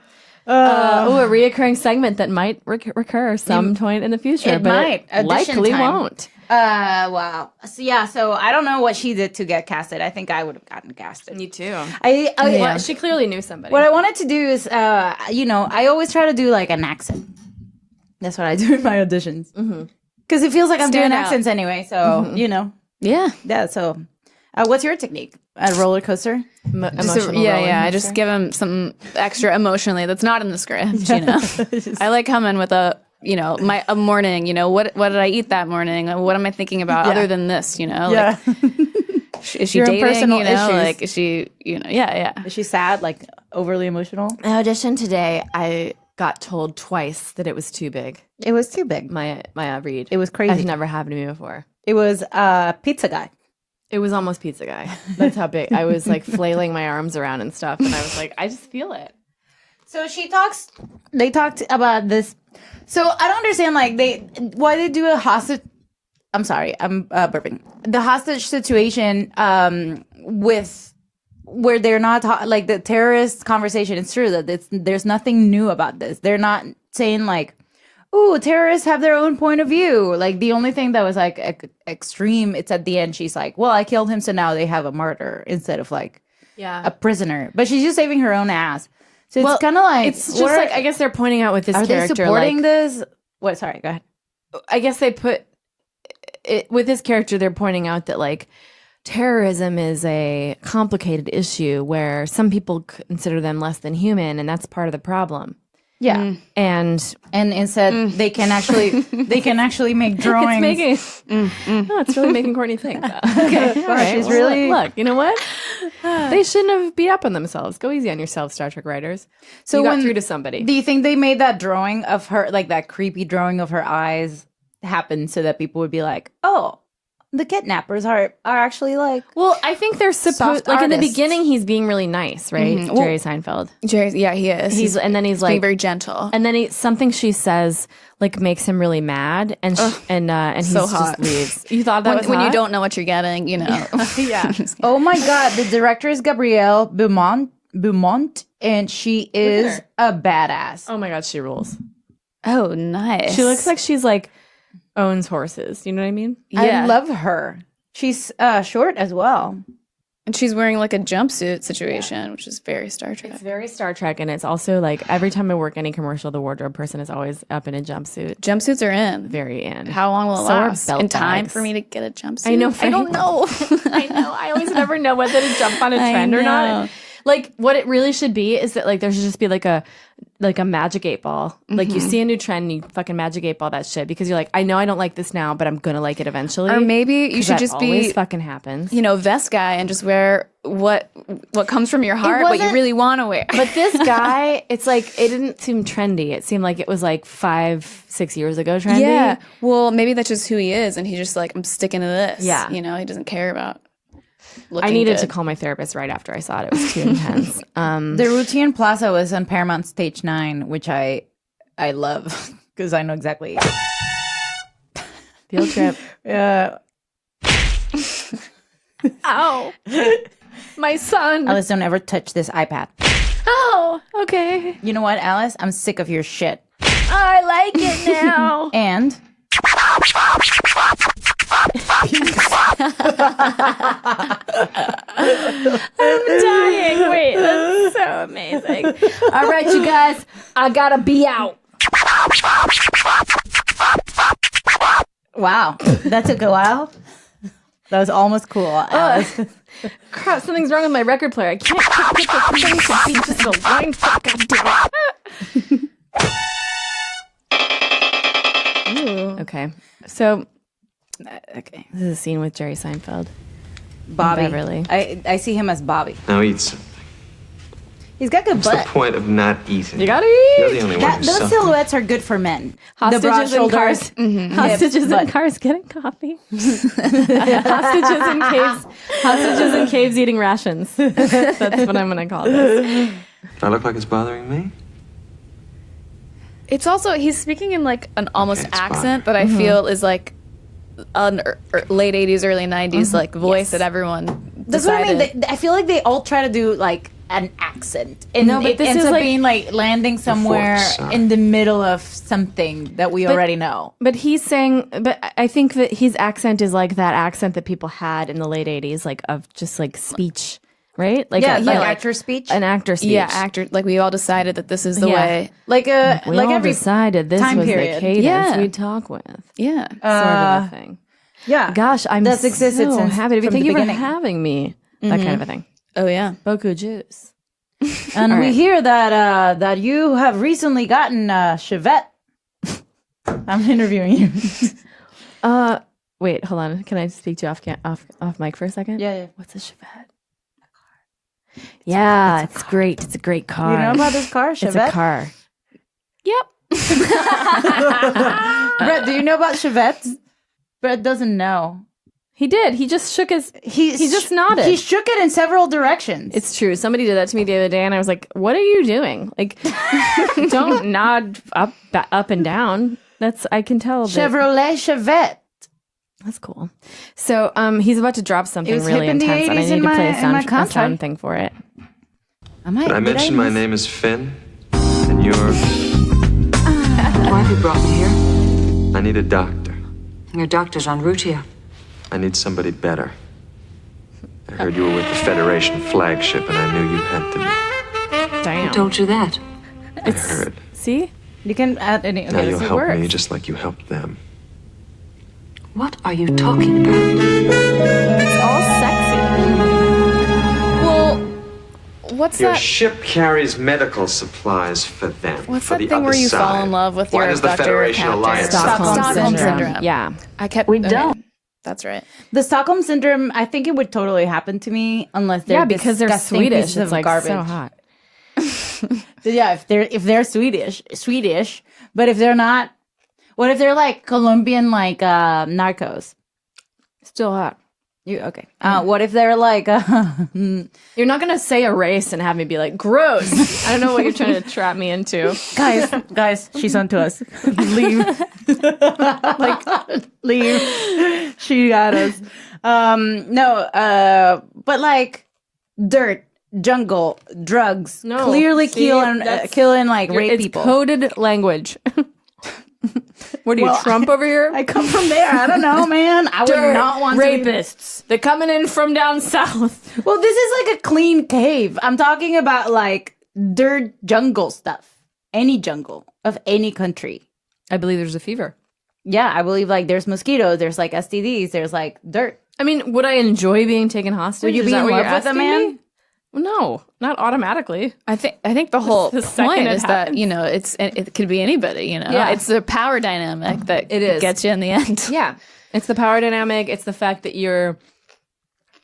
A reoccurring segment that might recur some point in the future, it but might. it Audition likely time. won't. Wow. So I don't know what she did to get casted. I think I would have gotten casted. Me too. I She clearly knew somebody. What I wanted to do is, I always try to do like an accent. That's what I do in my auditions. Because it feels like I'm doing Stand out. accents anyway. So, Yeah. yeah. So, what's your technique? A roller coaster? I just give him some extra emotionally that's not in the script, you know. I like coming with a morning, what did I eat that morning? What am I thinking about other than this, Yeah. Is she Your own dating, personal issues. like is she, yeah. Is she sad? Like, overly emotional? I auditioned today. I got told twice that it was too big. It was too big. My read. It was crazy. That's never happened to me before. It was Pizza Guy. It was almost Pizza Guy. That's how big. I was like flailing my arms around and stuff, and I was like, I just feel it. So they talked about this. So I don't understand, like, why they do a hostage. I'm sorry, I'm burping. The hostage situation with where they're not like the terrorist conversation. It's true that there's nothing new about this. They're not saying like, "Ooh, terrorists have their own point of view." Like the only thing that was like extreme, it's at the end. She's like, "Well, I killed him, so now they have a martyr instead of like a prisoner." But she's just saving her own ass. So it's kind of like it's just like I guess they're pointing out with this are character. They supporting like, this? What? Sorry, go ahead. I guess they put it with this character. They're pointing out that like terrorism is a complicated issue where some people consider them less than human, and that's part of the problem. Yeah, and instead they can actually make drawings. It's really making Courtney think. Okay, all right. She's really look. You know what? They shouldn't have beat up on themselves. Go easy on yourself, Star Trek writers. So you got through to somebody. Do you think they made that drawing of her, like that creepy drawing of her eyes, happen so that people would be like, "Oh, the kidnappers are actually like." Well, I think they're supposed like in the artists. beginning he's being really nice, right? Mm-hmm. Jerry Seinfeld. Yeah, he is. He's like being very gentle. And then something she says like makes him really mad, and he so just hot. leaves. You thought that was when hot? you don't know what you're getting, you know. Yeah. Oh my God, the director is Gabrielle Beaumont, and she is a badass. Oh my God, she rules. Oh, nice. She looks like she's like owns horses. You know what I mean? I love her. She's short as well. And she's wearing like a jumpsuit situation, which is very Star Trek. It's very Star Trek, and it's also like every time I work any commercial, the wardrobe person is always up in a jumpsuit. Jumpsuits are in. Very in. How long will it So are last? belt In time bags. for me to get a jumpsuit? I know. I don't know. I know. I always never know whether to jump on a trend or not. Like what it really should be is that like there should just be like a magic 8 ball. Like you see a new trend and you fucking magic 8 ball that shit because you're like, I know I don't like this now, but I'm gonna like it eventually. Or maybe you should that just always be fucking happens. You know, vest guy and just wear what comes from your heart, what you really want to wear. But this guy, it's like it didn't seem trendy. It seemed like it was like 5-6 years ago trendy. Yeah. Well, maybe that's just who he is, and he's just like, I'm sticking to this. Yeah. You know, he doesn't care about. I needed good. to call my therapist right after I saw it. It was too intense. The Routine Plaza was on Paramount Stage 9, which I love because I know exactly. Field trip. Ow. My son. Alice, don't ever touch this iPad. Oh, okay. You know what, Alice? I'm sick of your shit. I like it now. And I'm dying. Wait, that's so amazing. All right, you guys, I gotta be out. wow, that took a while. That was almost cool, Alice. Crap, something's wrong with my record player. I can't get the thing to be just a line. God damn it. Okay, so Okay, this is a scene with Jerry Seinfeld. Bobby. Beverly. I see him as Bobby. Now eat something. He's got good What's butt. the point of not eating? You gotta You're eat. the only one That, who's those suffering. silhouettes are good for men. Hostages the broad in shoulders. cars. Hostages in cars getting coffee. Hostages in caves. Hostages in caves eating rations. That's what I'm gonna call this. Do I look like it's bothering me? It's also, he's speaking in like an almost it's accent that I feel is like an late 80s, early 90s like voice that everyone That's what I mean. decided. I feel like they all try to do like an accent, and No, but it this ends is up like- being like landing somewhere sorry. in the middle of something that we already know. But he's saying, but I think that his accent is like that accent that people had in the late 80s, like of just like speech, right? Like Yeah, like like actor speech. an actor speech. Yeah, actor. Like we all decided that this is the Yeah. way. Like a We like all every decided this time was period. the cadence Yeah. we'd talk with. Yeah. Sort of a thing. yeah. Gosh, I'm That's existed so since happy to be. from Thank the you for beginning. having me. That kind of a thing. Oh yeah. Beaucoup juice. And All we right. hear that that you have recently gotten a Chevette. I'm interviewing you. Wait, hold on. Can I speak to you off mic for a second? Yeah. What's a Chevette? Yeah, it's great. It's a great car. You know about this car, It's a Chevette? car. Yep. Brett, do you know about Chevettes? Brett doesn't know. He did. He just shook his. He just nodded. He shook it in several directions. It's true. Somebody did that to me the other day, and I was like, "What are you doing? Like, don't nod up and down." I can tell. Chevrolet Chevette. That's cool. So, he's about to drop something really hip in the intense, and I 80s need in to play my a sound thing for it. I mentioned my name is Finn, and you're... Why have you brought me here? I need a doctor. Your doctor's en route here. I need somebody better. I heard you were with the Federation flagship, and I knew you had to be. Damn. Who told you that? I heard. See? You can add any. Now Okay, you'll this help works. me just like you helped them. What are you talking about? It's all sexy. Well, what's Your that? ship carries medical supplies for them. What's for that the thing other where you side. fall in love with Why your does the abductor Federation captor? Alliance Stockholm syndrome. Yeah. I kept. We don't. That's right. The Stockholm syndrome, I think it would totally happen to me unless they're because they're disgusting Swedish. pieces It's of like garbage. so hot. Yeah, if they're Swedish, but if they're not, what if they're like Colombian, like narcos? Still hot. You okay? What if they're like? You're not gonna say a race and have me be like, gross. I don't know what you're trying to trap me into. guys, she's onto us. Leave, leave. She got us. But like dirt, jungle, drugs, No, clearly see, killing like rape it's people. coded language. What are you, Trump over here? I come from there. I don't know, man. I would not want rapists. They're coming in from down south. Well, this is like a clean cave. I'm talking about like dirt jungle stuff. Any jungle of any country. I believe there's a fever. Yeah, I believe like there's mosquitoes, there's like STDs, there's like dirt. I mean, would I enjoy being taken hostage? Would you Is be that in what love you're with a asking man? me? No, not automatically. I think the whole The second point it is that happens. it could be anybody. Yeah. It's the power dynamic that It is. gets you in the end. Yeah, it's the power dynamic. It's the fact that you're.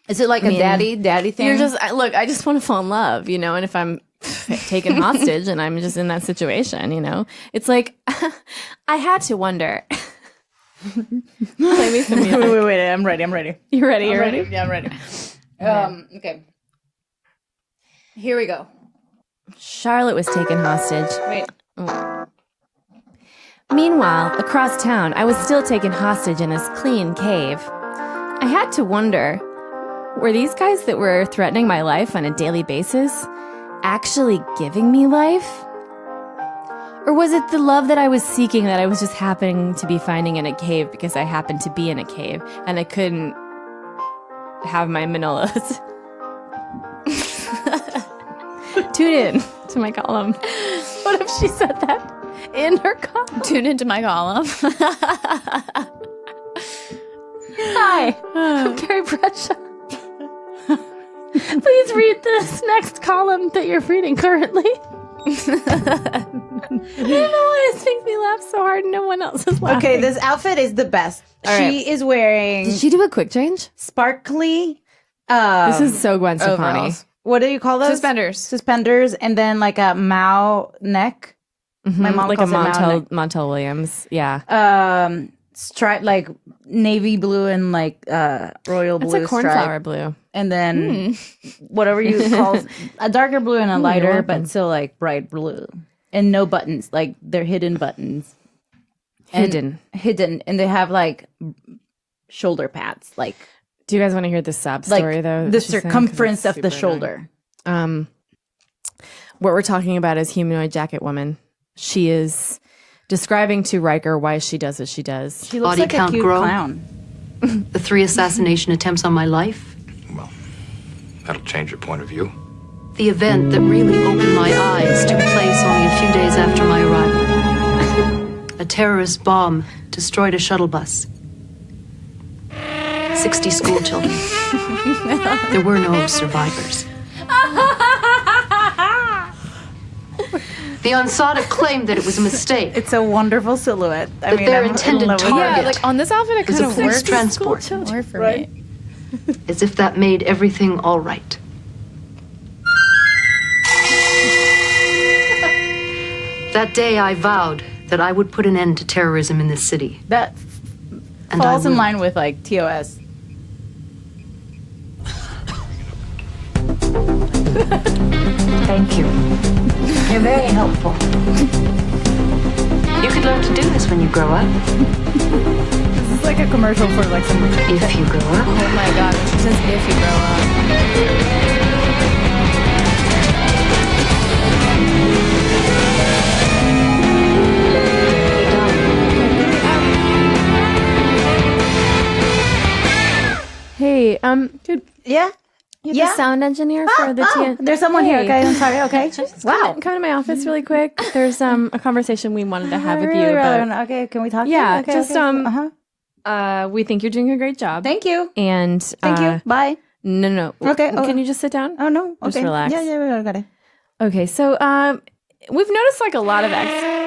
Is it like a daddy thing? You're just look. I just want to fall in love, and if I'm taken hostage and I'm just in that situation, it's like I had to wonder. Play me some music. wait, I'm ready. You ready? You're ready? Yeah, I'm ready. Okay. Here we go. Charlotte was taken hostage. Wait. Meanwhile, across town, I was still taken hostage in this clean cave. I had to wonder, were these guys that were threatening my life on a daily basis actually giving me life? Or was it the love that I was seeking that I was just happening to be finding in a cave because I happened to be in a cave and I couldn't have my Manolas? Tune in to my column. What if she said that in her column? Tune into my column. Hi, I'm Carrie Bradshaw. Please read this next column that you're reading currently. I don't know why this makes me laugh so hard. No one else is laughing. Okay, this outfit is the best. She is wearing Did she do a quick change? sparkly. This is so Gwen Stefani. overalls. What do you call those? Suspenders, and then like a Mao neck. My mom Like a calls it Mao neck. Montel Williams. Yeah. Stripe like navy blue and like royal It's blue a cornflower stripe. blue. And then whatever you call a darker blue and a lighter, welcome. but still like bright blue. And no buttons, like they're hidden buttons. Hidden. And they have like shoulder pads, like Do you guys want to hear the sob story though? the that she's saying? 'Cause circumference it's of the super shoulder. annoying. What we're talking about is Humanoid Jacket Woman. She is describing to Riker why she does what she does. She looks Body like a count cute grow? clown. The 3 assassination attempts on my life. That'll change your point of view. The event that really opened my eyes took place only a few days after my arrival. A terrorist bomb destroyed a shuttle bus. 60 school children. There were no survivors. The Unsada claimed that it was a mistake. It's a wonderful silhouette. I But mean, their I'm in intended love with target it. Yeah, like on this outfit, it was kind a of police works transport. more for Right. me. As if that made everything all right. That day I vowed that I would put an end to terrorism in this city. That And falls I in will. line with like TOS. Thank you. You're very helpful. You could learn to do this when you grow up. This is like a commercial for like some. If you grow up. Oh my god, when she says if you grow up. Hey, dude, Yeah. you're Yeah? the sound engineer for the TN. There's someone here. Hey. Okay, I'm sorry. Okay. Wow, come to my office really quick. There's a conversation we wanted to have with you. About, Okay, can we talk? yeah, Okay, just okay. Uh-huh. we think you're doing a great job. Thank you. And Thank you. Bye. No. Okay, Can you just sit down? Oh no. Just Okay. relax. Yeah, I got it. Okay, so we've noticed like a lot of that.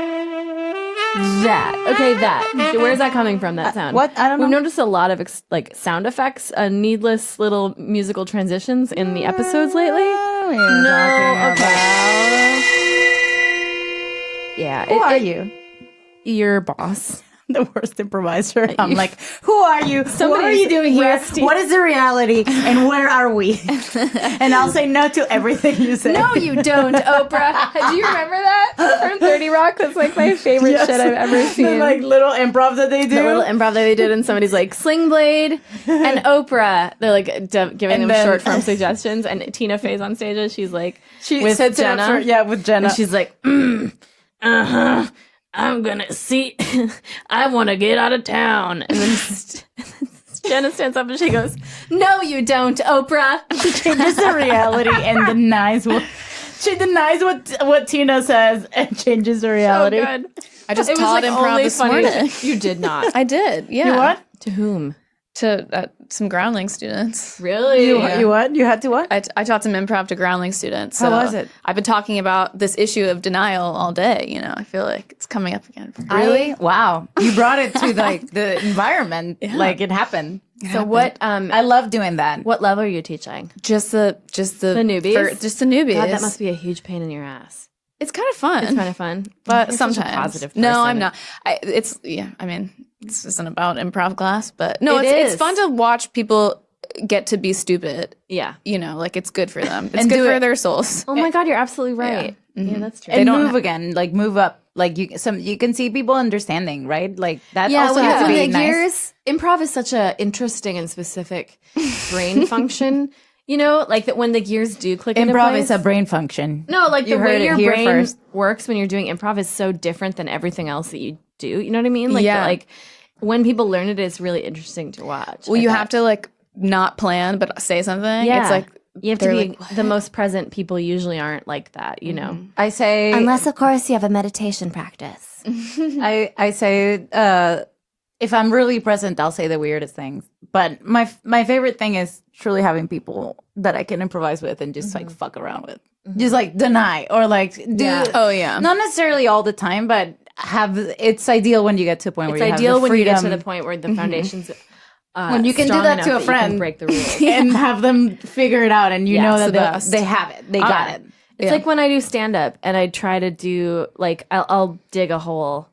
Where's that coming from? That sound. what? I don't know. We've noticed a lot of like sound effects, needless little musical transitions in the episodes lately. Yeah. Who are you? Your boss. The worst improviser. I'm like, who are you? What are you doing here? Rusty. What is the reality? And where are we? And I'll say no to everything you say. No, you don't, Oprah. Do you remember that from 30 Rock? That's like my favorite Yes. shit I've ever seen. The like little improv that they do. The little improv that they did, and somebody's like Sling Blade and Oprah. They're like giving And them then- short form suggestions, and Tina Fey's on stage. And she's like, She with sets Jenna, it up for, with Jenna. and she's like, I'm gonna see. I want to get out of town, and then Jenna stands up and she goes, "No, you don't, Oprah." She changes the reality and denies what she denies what Tina says and changes the reality. So good. I just It was taught like improv only this funny. morning. You did not. I did, yeah. You what? To whom? To some groundling students. Really? You what? You had to what? I taught some improv to groundling students. How so was it? I've been talking about this issue of denial all day. You know, I feel like it's coming up again. Really? Wow. You brought it to like the environment. Like it happened. So what? I love doing that. What level are you teaching? Just the newbies? just the newbies. God, that must be a huge pain in your ass. It's kind of fun. It's kind of fun, but You're such a sometimes positive no, person. I'm not. I mean, this isn't about improv class, but no, It it's is. fun to watch people get to be stupid. Yeah. You know, like it's good for them. It's And good do for it. their souls. Oh my God, you're absolutely right. Yeah, that's true. And don't move ha- again, like move up. Like you can see people understanding, right? Like that Yeah, also when has to be the nice. gears, improv is such a interesting and specific brain function. You know, like that when the gears do click into Improv place. is a brain function. No, like You the heard way it your here brain first. works when you're doing improv is so different than everything else that you do. You know what I mean? Like, Yeah. like when people learn it, it's really interesting to watch. Well, you have to like not plan, but say something. Yeah. It's like you have to they're be like, the most present. People usually aren't like that, you know. I say Unless, of course, you have a meditation practice. I say if I'm really present, I'll say the weirdest things. But my favorite thing is truly having people that I can improvise with and just like fuck around with, just like deny or like do. oh yeah. Not necessarily all the time, but it's ideal when you get to a point It's where you ideal have the when you get to freedom the point where the foundations. when you can do strong that enough to a that you can friend, break the rules. and have them figure it out, and you Yeah, know it's that the best. they have it, they got it. It's like when I do stand up and I try to do like I'll dig a hole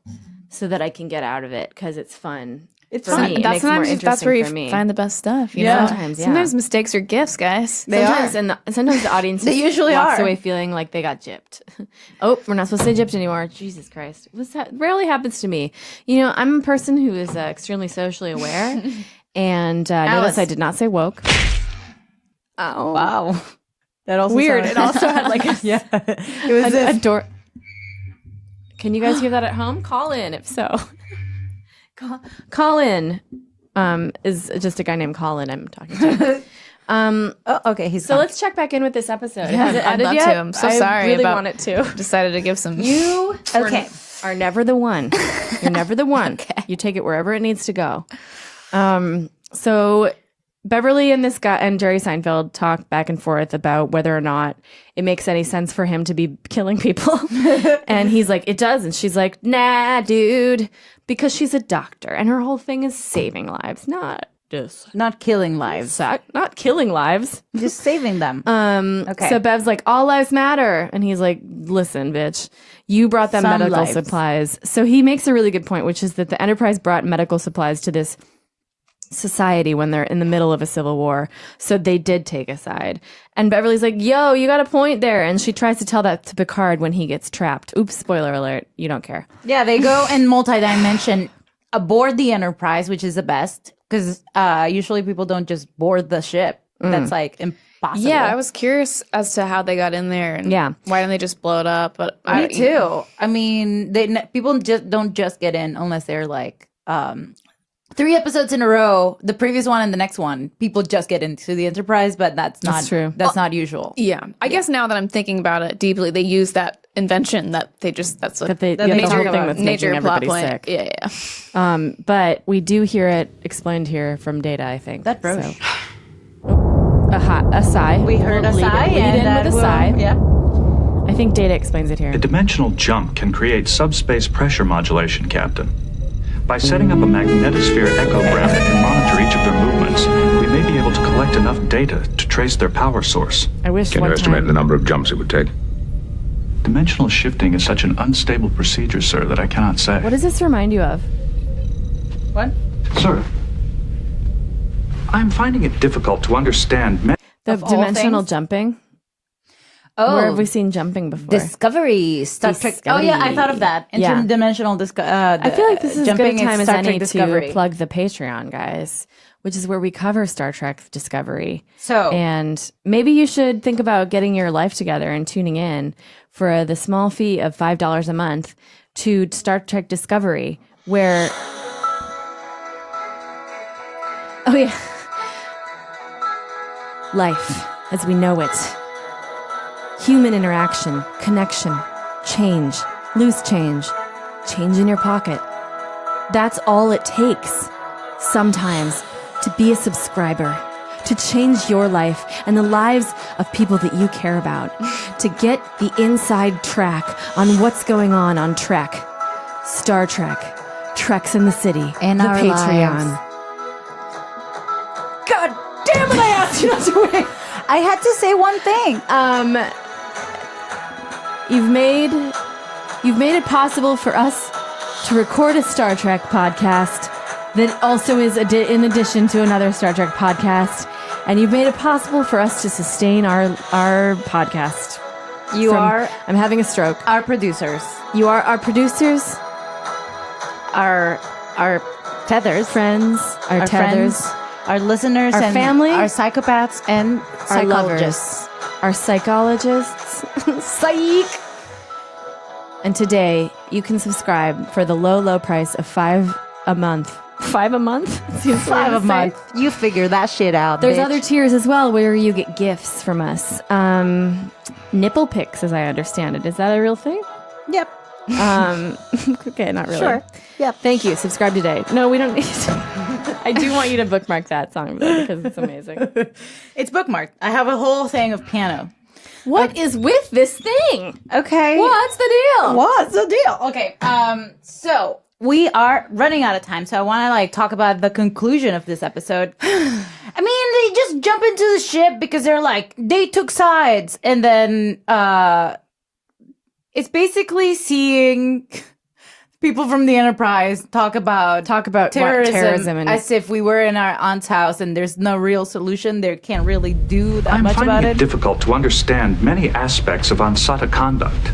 so that I can get out of it because it's fun. It's for fun. me. It That's makes it more sometimes that's where interesting you for me. find the best stuff. You Yeah. know? Sometimes, yeah. Sometimes mistakes are gifts, guys. Sometimes, sometimes the audience They usually walks are. away feeling like they got gypped. Oh, we're not supposed to say gypped anymore. Jesus Christ. That rarely happens to me. You know, I'm a person who is extremely socially aware. And notice I did not say woke. Oh. Wow, that also Weird. sounded- It also had like a, yeah, it was a this. door. Can you guys hear that at home? Call in if so. Call in is just a guy named Colin I'm talking to. Oh, okay, he's So gone. let's check back in with this episode. Yeah, Has it I'd ended love yet? to. I'm so I sorry really about- want it to. Decided to give some. You Okay. are never the one. You're never the one. You take it wherever it needs to go. So Beverly and this guy and Jerry Seinfeld talk back and forth about whether or not it makes any sense for him to be killing people. And he's like, it does. And she's like, nah, dude, because she's a doctor and her whole thing is saving lives, not Not killing lives. Not killing lives. Just saving them. Okay. So Bev's like, all lives matter. And he's like, listen, bitch, you brought them Some medical lives. supplies. So he makes a really good point, which is that the Enterprise brought medical supplies to this society when they're in the middle of a civil war. So they did take a side. And Beverly's like, yo, you got a point there. And she tries to tell that to Picard when he gets trapped. Oops, spoiler alert. You don't care. Yeah, they go in multi-dimension aboard the Enterprise, which is the best. Because usually people don't just board the ship. That's like impossible. Yeah, I was curious as to how they got in there and why didn't they just blow it up? But Me too. I mean, people just don't just get in unless they're like 3 episodes in a row. The previous one and the next one, people just get into the Enterprise, but that's not true. That's not usual. Yeah, I guess now that I'm thinking about it deeply, they use that invention that they just that's what the nature, whole thing that's nature making plot everybody point. sick. Yeah. But we do hear it explained here from Data, I think. That broche. So. A sigh. We heard a sigh, lead and in that with a will- sigh. Yeah. I think Data explains it here. A dimensional jump can create subspace pressure modulation, Captain. By setting up a magnetosphere echogram that can monitor each of their movements, we may be able to collect enough data to trace their power source. I wish Can you estimate the number of jumps it would take? Dimensional shifting is such an unstable procedure, sir, that I cannot say. What does this remind you of? What? Sir, I'm finding it difficult to understand The Of all dimensional things? jumping? Oh, Where have we seen jumping before? Discovery, Star Trek. Oh yeah, I thought of that. Yeah. Interdimensional I feel like this is as good jumping a time is as Star any Trek Discovery. to plug the Patreon, guys, which is where we cover Star Trek Discovery. So- and maybe you should think about getting your life together and tuning in for the small fee of $5 a month to Star Trek Discovery, where... Oh, yeah. Life as we know it. Human interaction, connection, change, loose change, change in your pocket. That's all it takes, sometimes, to be a subscriber, to change your life and the lives of people that you care about, to get the inside track on what's going on Trek, Star Trek, Treks in the City, In the our Patreon. lives. God damn it, I asked you not to wait. I had to say one thing. You've made it possible for us to record a Star Trek podcast that also is in addition to another Star Trek podcast, and you've made it possible for us to sustain our podcast. I'm having a stroke. Our producers, You are our producers, our tethers, friends, our tethers, friends, our listeners, our and family, our psychopaths, and our psychologists. lovers, our psychologists. Psych! And today, you can subscribe for the low price of $5 a month. $5 a month? Seems $5 weird a to say. month. You figure that shit out. There's bitch. other tiers as well where you get gifts from us. Nipple pics, as I understand it. Is that a real thing? Yep. Okay, not really. Sure. Yep. Thank you. Subscribe today. No, we don't need to. I do want you to bookmark that song though, because it's amazing. It's bookmarked. I have a whole thing of piano. What is with this thing? Okay. What's the deal? What's the deal? Okay. So we are running out of time, so I want to talk about the conclusion of this episode. I mean, they just jump into the ship because they're like, they took sides, and then it's basically seeing people from the Enterprise talk about terrorism and as if we were in our aunt's house and there's no real solution. They can't really do that I'm much finding about it difficult to understand many aspects of Ansata conduct.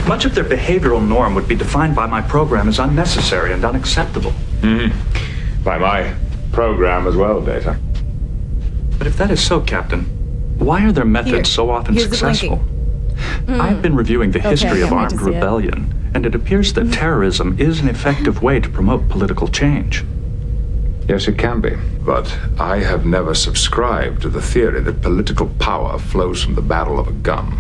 Much of their behavioral norm would be defined by my program as unnecessary and unacceptable. By my program as well, Data. But if that is so, Captain, why are their methods Here. so often Here's the successful? I've been reviewing the history of can't wait to armed see it. rebellion, and it appears that terrorism is an effective way to promote political change. Yes, it can be. But I have never subscribed to the theory that political power flows from the battle of a gun.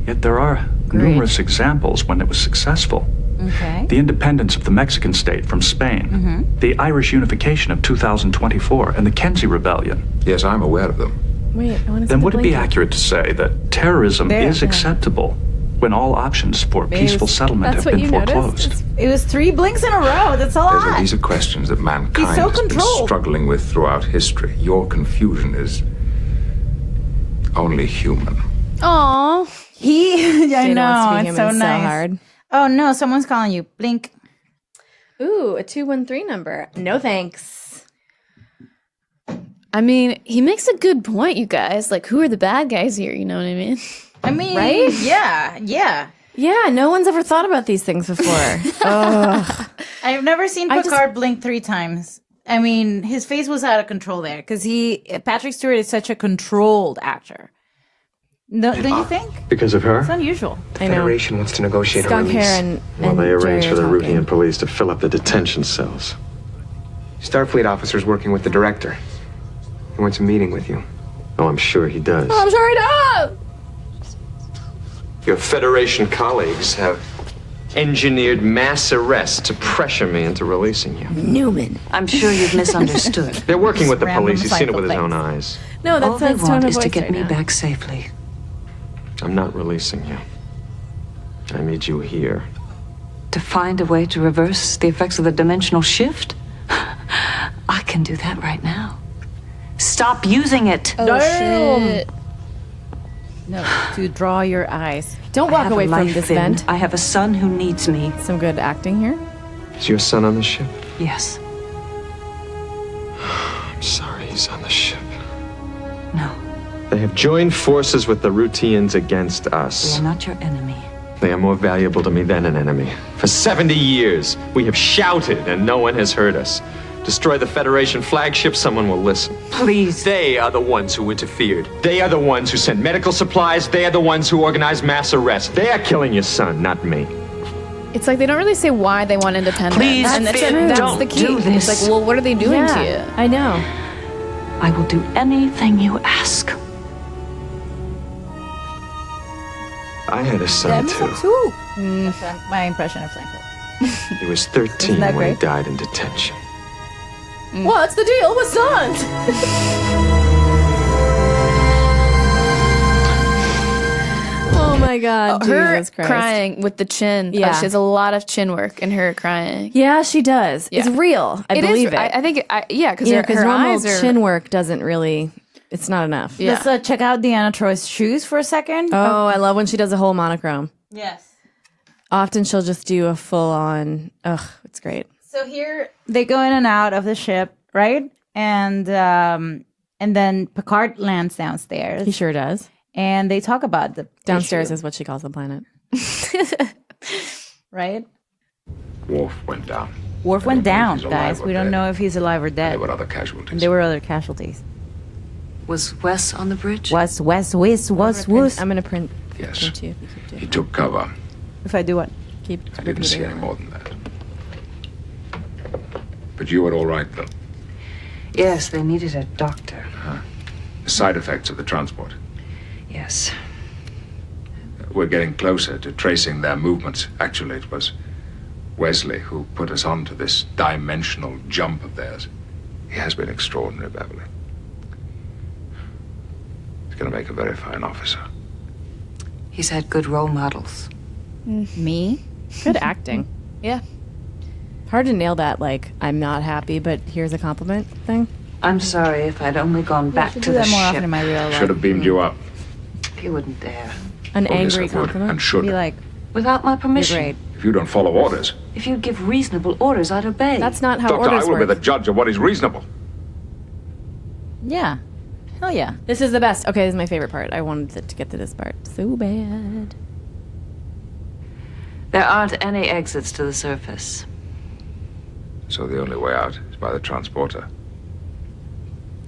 Yet there are numerous examples when it was successful. Okay. The independence of the Mexican state from Spain, the Irish unification of 2024, and the Kenzie Rebellion. Yes, I'm aware of them. Wait, I want to see Then the would it be blanket. accurate to say that terrorism is acceptable when all options for peaceful settlement have been foreclosed. It was 3 blinks in a row. That's a lot. These are questions that mankind He's so has been controlled. struggling with throughout history. Your confusion is only human. Aww. I Jada know. wants to be It's human so so nice. hard. Oh no, someone's calling you. Blink. Ooh, a 213 number. No thanks. I mean, he makes a good point, you guys. Like, who are the bad guys here? You know what I mean? I mean, Right? Yeah. Yeah, no one's ever thought about these things before. Ugh. I've never seen I just- Picard blink 3 times. I mean, his face was out of control there because Patrick Stewart is such a controlled actor. No, don't you think? Because of her? It's unusual. I know. Federation wants to negotiate Skunk a release. hair and Well, they arranged for the Jerry are Ruthian police to fill up the detention cells. Starfleet officer's working with the director. He wants a meeting with you. Oh, I'm sure he does. I'm sure he does. Your Federation colleagues have engineered mass arrests to pressure me into releasing you. Newman, I'm sure you've misunderstood. They're working with the Random police. He's seen it with his psycho own eyes. No, All that's they his tone want of is voice to get right me now. back safely. I'm not releasing you. I need you here. To find a way to reverse the effects of the dimensional shift? I can do that right now. Stop using it. Oh, shit. No, to draw your eyes. Don't I walk have a away from life, this Finn. vent. I have a son who needs me. Some good acting here. Is your son on the ship? Yes. I'm sorry he's on the ship. No. They have joined forces with the Rutians against We us. are not your enemy. They are more valuable to me than an enemy. For 70 years, we have shouted and no one has heard us. Destroy the Federation flagship, someone will listen. Please. They are the ones who interfered. They are the ones who sent medical supplies. They are the ones who organized mass arrests. They are killing your son, not me. It's like they don't really say why they want independence. Please, and Finn, that's don't the key. do this. It's like, well, what are they doing to you? I know. I will do anything you ask. I had a son too. That's my impression of Seinfeld. He was 13 that when he great? died in detention. What's the deal with sons? Oh my God, Her Jesus Christ. crying with the chin. Yeah. She has a lot of chin work in her crying. Yeah, she does. It's Yeah. real. I It is- believe it. I think, yeah, because Yeah, her normal eyes are. chin work doesn't really. It's not enough. Yeah. Let's check out Deanna Troy's shoes for a second. Oh, I love when she does a whole monochrome. Yes. Often she'll just do a full on. Ugh, it's great. So here they go in and out of the ship, right? And then Picard lands downstairs. He sure does. And they talk about the Downstairs issue, is what she calls the planet. right? Worf went down. Worf went down, He's alive guys. or We don't dead. know if he's alive or There dead. were other casualties. And there were other casualties. Was Wes on the bridge? Was. I'm gonna print. Yes. Print you if you keep doing He took cover. If I do what? Keep I didn't see repeating any more than that. But you were all right, though. Yes, they needed a doctor. The side effects of the transport. Yes. We're getting closer to tracing their movements. Actually, it was Wesley who put us onto this dimensional jump of theirs. He has been extraordinary, Beverly. He's going to make a very fine officer. He's had good role models. Me? Good acting. Yeah. Hard to nail that. Like, I'm not happy, but here's a compliment thing. I'm sorry if I'd only gone back should to do the that more ship. often in my real life. Should have beamed you up. You wouldn't dare. An Oh, yes, angry I would, compliment. and should. Be like, Without my you're permission. great. If you don't follow orders, If you'd give reasonable orders, I'd obey. That's not how Doctor, I orders will be work. the judge of what is reasonable. Yeah. Hell yeah. This is the best. Okay, this is my favorite part. I wanted to get to this part so bad. There aren't any exits to the surface. So the only way out is by the transporter.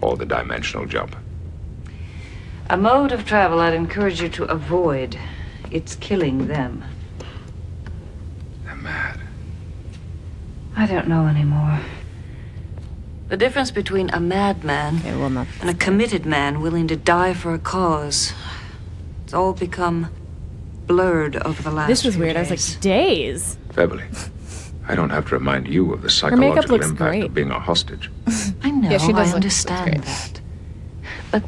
Or the dimensional jump. A mode of travel I'd encourage you to avoid. It's killing them. They're mad. I don't know anymore. The difference between a madman Okay, well, not. and a committed man willing to die for a cause. It's all become blurred over the last This was few weird. I was days. like, days. Beverly, I don't have to remind you of the makeup psychological looks impact great. of being a hostage. I know, Yeah, she does I look- understand that's that. But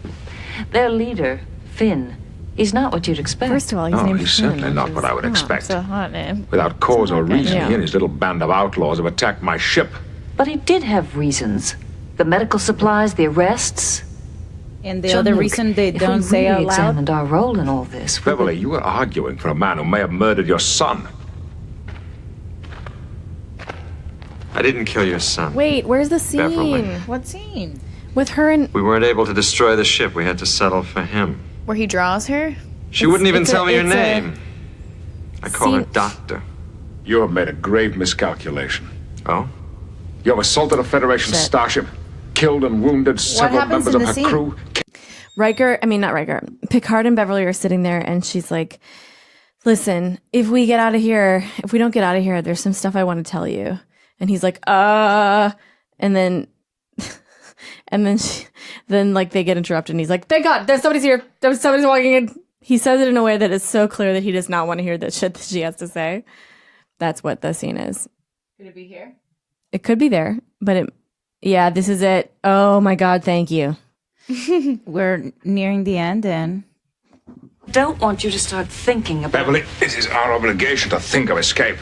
their leader, Finn, He's not what you'd expect. First of all, he's No, named he's Finn, certainly not which what is- I would expect. It's a hot name. Without cause or reason, Yeah. he and his little band of outlaws have attacked my ship. But he did have reasons. The medical supplies, the arrests. And the John other Luke, reason they if don't we say really out loud. examined our role in all this. we Beverly, you were arguing for a man who may have murdered your son. I didn't kill your son. Wait, where's the scene? Beverly. What scene? With her and We weren't able to destroy the ship. We had to settle for him. Where he draws her? She wouldn't even it's tell a- me your it's a- name. I call her See- Doctor. You have made a grave miscalculation. Oh? You have assaulted a Federation Shit. starship, killed and wounded several happens members in of the her scene? crew. not Riker, Picard and Beverly are sitting there and she's like, listen, if we don't get out of here, there's some stuff I want to tell you. And he's like, and then, then like they get interrupted and he's like, thank God, there's somebody's here. There's somebody's walking in. He says it in a way that is so clear that he does not want to hear the shit that she has to say. That's what the scene is. Could it be here? It could be there, but yeah, this is it. Oh my God, thank you. We're nearing the end, and don't want you to start thinking about. Beverly, it is our obligation to think of escape.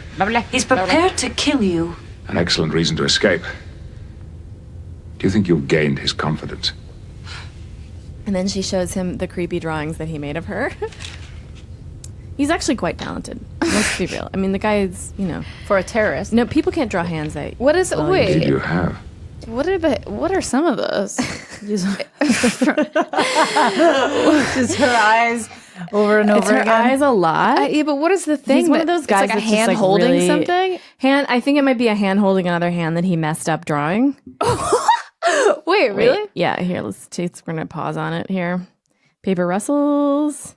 He's prepared to kill you. An excellent reason to escape. Do you think you've gained his confidence? And then she shows him the creepy drawings that he made of her. He's actually quite talented. Let's be real. I mean, the guy is, For a terrorist. no, people can't draw hands. What is? Did Wait. you have? What are some of those? Just her eyes over and It's over her again. eyes a lot. Yeah, but what is the thing? He's one of that- those guys It's like a that's just, hand like, holding really- something. I think it might be a hand holding another hand that he messed up drawing. Wait, really? Wait, yeah, here, we're going to pause on it here. Paper Russell's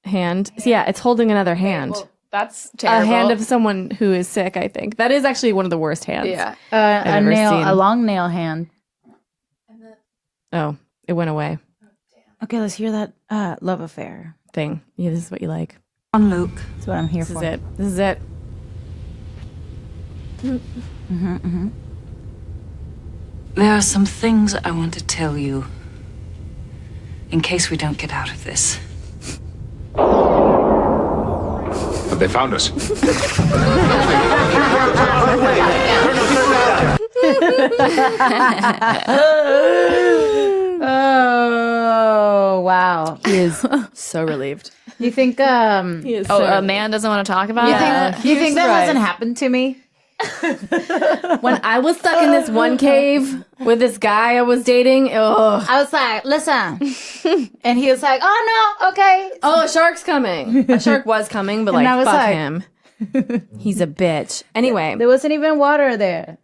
hand. So yeah, it's holding another hand. Well, that's terrible. A hand of someone who is sick, I think. That is actually one of the worst hands. Yeah. a ever nail, seen. a long nail hand. Oh, it went away. okay, let's hear that love affair. Thing. Yeah, this is what you like. On Luke. That's what I'm here This for. is it. This is it. There are some things I want to tell you. In case we don't get out of this. Have they found us? Oh wow! He is so relieved. You think He is Oh, a man doesn't want to talk about it? you think that hasn't happened to me? When I was stuck in this one cave with this guy I was dating, I was like, listen, and he was like, oh no, okay. a shark's coming. A shark was coming, but And I like, was fuck like- him. He's a bitch. Anyway, There wasn't even water there.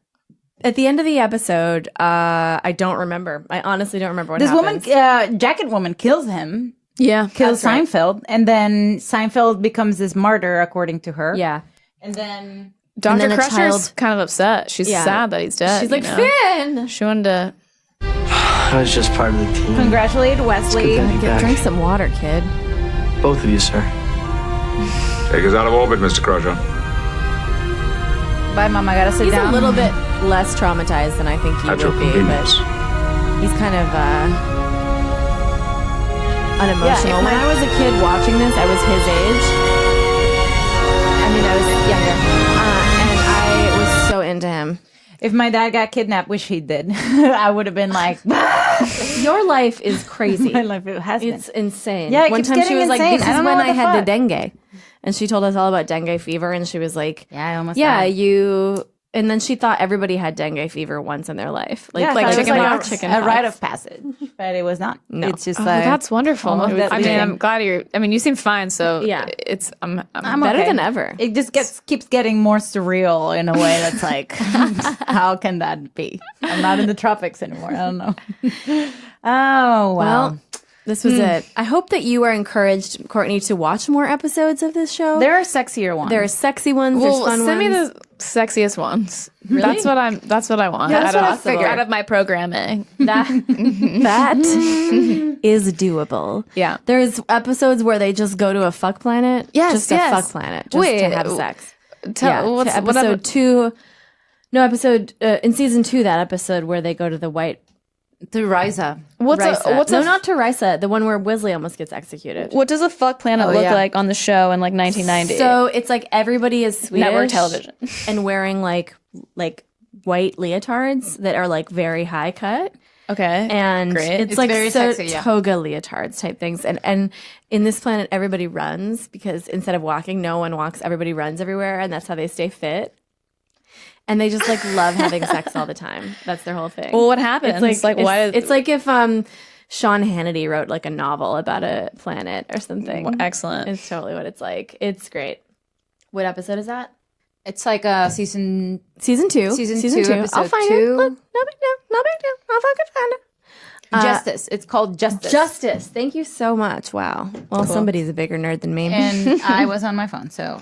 at the end of the episode, I don't remember. I honestly don't remember what This happens. woman, jacket woman, kills him. Yeah. Kills That's right. Seinfeld, and then Seinfeld becomes this martyr, according to her. Yeah. and then Dr. then a Crusher's child- kind of upset. She's Yeah. sad that he's dead. She's like, you know? Finn! She wanted to. I was just part of the team. congratulate Wesley. It's good to be back. Drink some water, kid. Both of you, sir. Take us out of orbit, Mr. Crusher. Bye, Mom. I gotta sit He's down. a little bit less traumatized than I think you At your would be, convenience. but he's kind of unemotional. Yeah, When I was a kid watching this, I was his age. I mean, I was younger, and I was so into him. If my dad got kidnapped, which he did, I would have been like, Your life is crazy. my life has been. It's insane. Yeah, it One keeps time she getting was like, insane. "This I is don't know when what I the had the fuck. dengue," and she told us all about dengue fever, and she was like, Yeah, I almost "Yeah, died. you." And then she thought everybody had dengue fever once in their life, Yeah, like I thought it was chicken like pox. a rite of passage, but it was not. No. It's just Oh, like that's wonderful. almost I deadly mean, thing. I'm glad you're. I mean, you seem fine. So Yeah. it's. I'm better okay. than ever. It just keeps getting more surreal in a way that's like, how can that be? I'm not in the tropics anymore. I don't know. Oh wow. Well, this was it. I hope that you are encouraged, Courtney, to watch more episodes of this show. There are sexier ones. There are sexy ones. Well, there's fun send me ones. the sexiest ones. That's what I'm. That's what I want. Yeah, that's out what I of, figured. out of my programming. That is doable. Yeah. There's episodes where they just go to a fuck planet. Yes, just yes. a fuck planet. Just Wait, to have sex. Tell what's to what episode ep- 2. No, episode in season 2. That episode where they go to the white Through Risa. No, not to Risa. The one where Weasley almost gets executed. What does a fuck planet look like on the show in like 1990? So it's like everybody is Swedish. Network television. And wearing like white leotards that are like very high cut. Okay. And great. it's like very so sexy, yeah. toga leotards type things. And in this planet, everybody runs because instead of walking, no one walks. Everybody runs everywhere. And that's how they stay fit. And they just like love having sex all the time. That's their whole thing. Well, what happens? It's like why? It's like if Sean Hannity wrote like a novel about a planet or something. Well, excellent. It's totally what it's like. It's great. What episode is that? It's like season 2. Season two, episode I'll find 2. it. Look, no big deal. No big deal. I'll fucking find it. Justice. It's called Justice. Justice. Thank you so much. Wow. Well, somebody's a bigger nerd than me. And I was on my phone, so.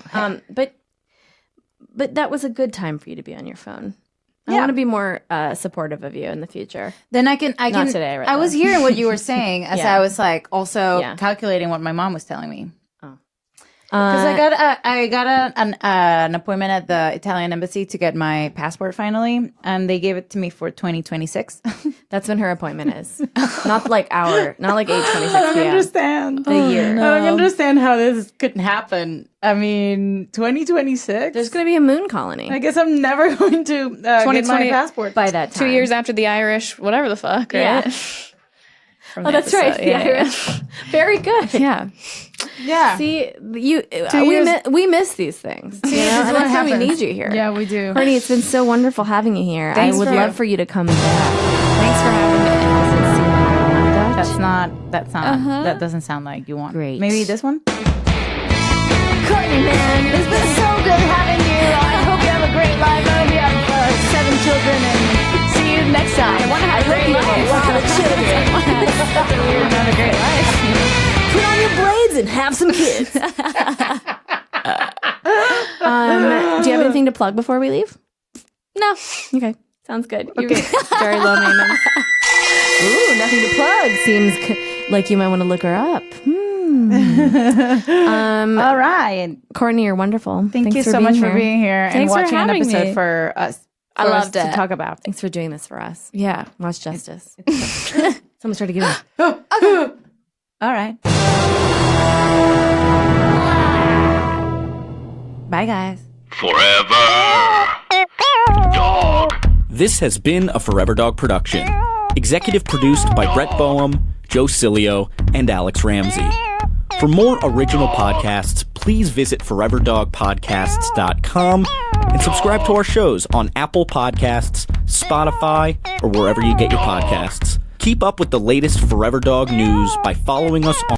But that was a good time for you to be on your phone. I want to be more supportive of you in the future. Then I can. Not today, right? I was hearing what you were saying as Yeah. I was like also Yeah. calculating what my mom was telling me. Oh. Because I got an appointment at the Italian embassy to get my passport finally, and they gave it to me for 2026. That's when her appointment is. Not like 8:26 I don't p.m. understand. The year. I don't understand how this could happen. I mean, 2026? There's going to be a moon colony. I guess I'm never going to get my passport by that time. 2 years after the Irish, whatever the fuck, right? Yeah. From Oh, the that's right. episode. The Yeah, Irish. Very good. Yeah. Yeah. See, we miss these things. You know? is And what that's why we happens. need you here. Yeah, we do. Courtney, it's been so wonderful having you here. Thanks I would for- love for you to come back. Thanks for having me. Dutch. That's not, that doesn't sound like you want. Great. Maybe this one? Courtney, man, it's been so good having you. I hope you have a great life. I hope you have 7 children, and see you next time. I want to have a great life. A lot of children. Have a great life. Put on your blades and have some kids. Do you have anything to plug before we leave? No. Okay. Sounds good. Okay. Very low maintenance. Ooh, nothing to plug. Seems like you might want to look her up. All right. Courtney, you're wonderful. Thank you for so being much for being here and Thanks for watching an having episode me. for us. I for us loved to it. talk about. Thanks for doing this for us. Yeah. Watch Justice. Someone's trying to get in. All right. Bye, guys. This has been a Forever Dog production. Executive produced by Brett Boehm, Joe Cilio, and Alex Ramsey. For more original podcasts, please visit foreverdogpodcasts.com and subscribe to our shows on Apple Podcasts, Spotify, or wherever you get your podcasts. Keep up with the latest Forever Dog news by following us on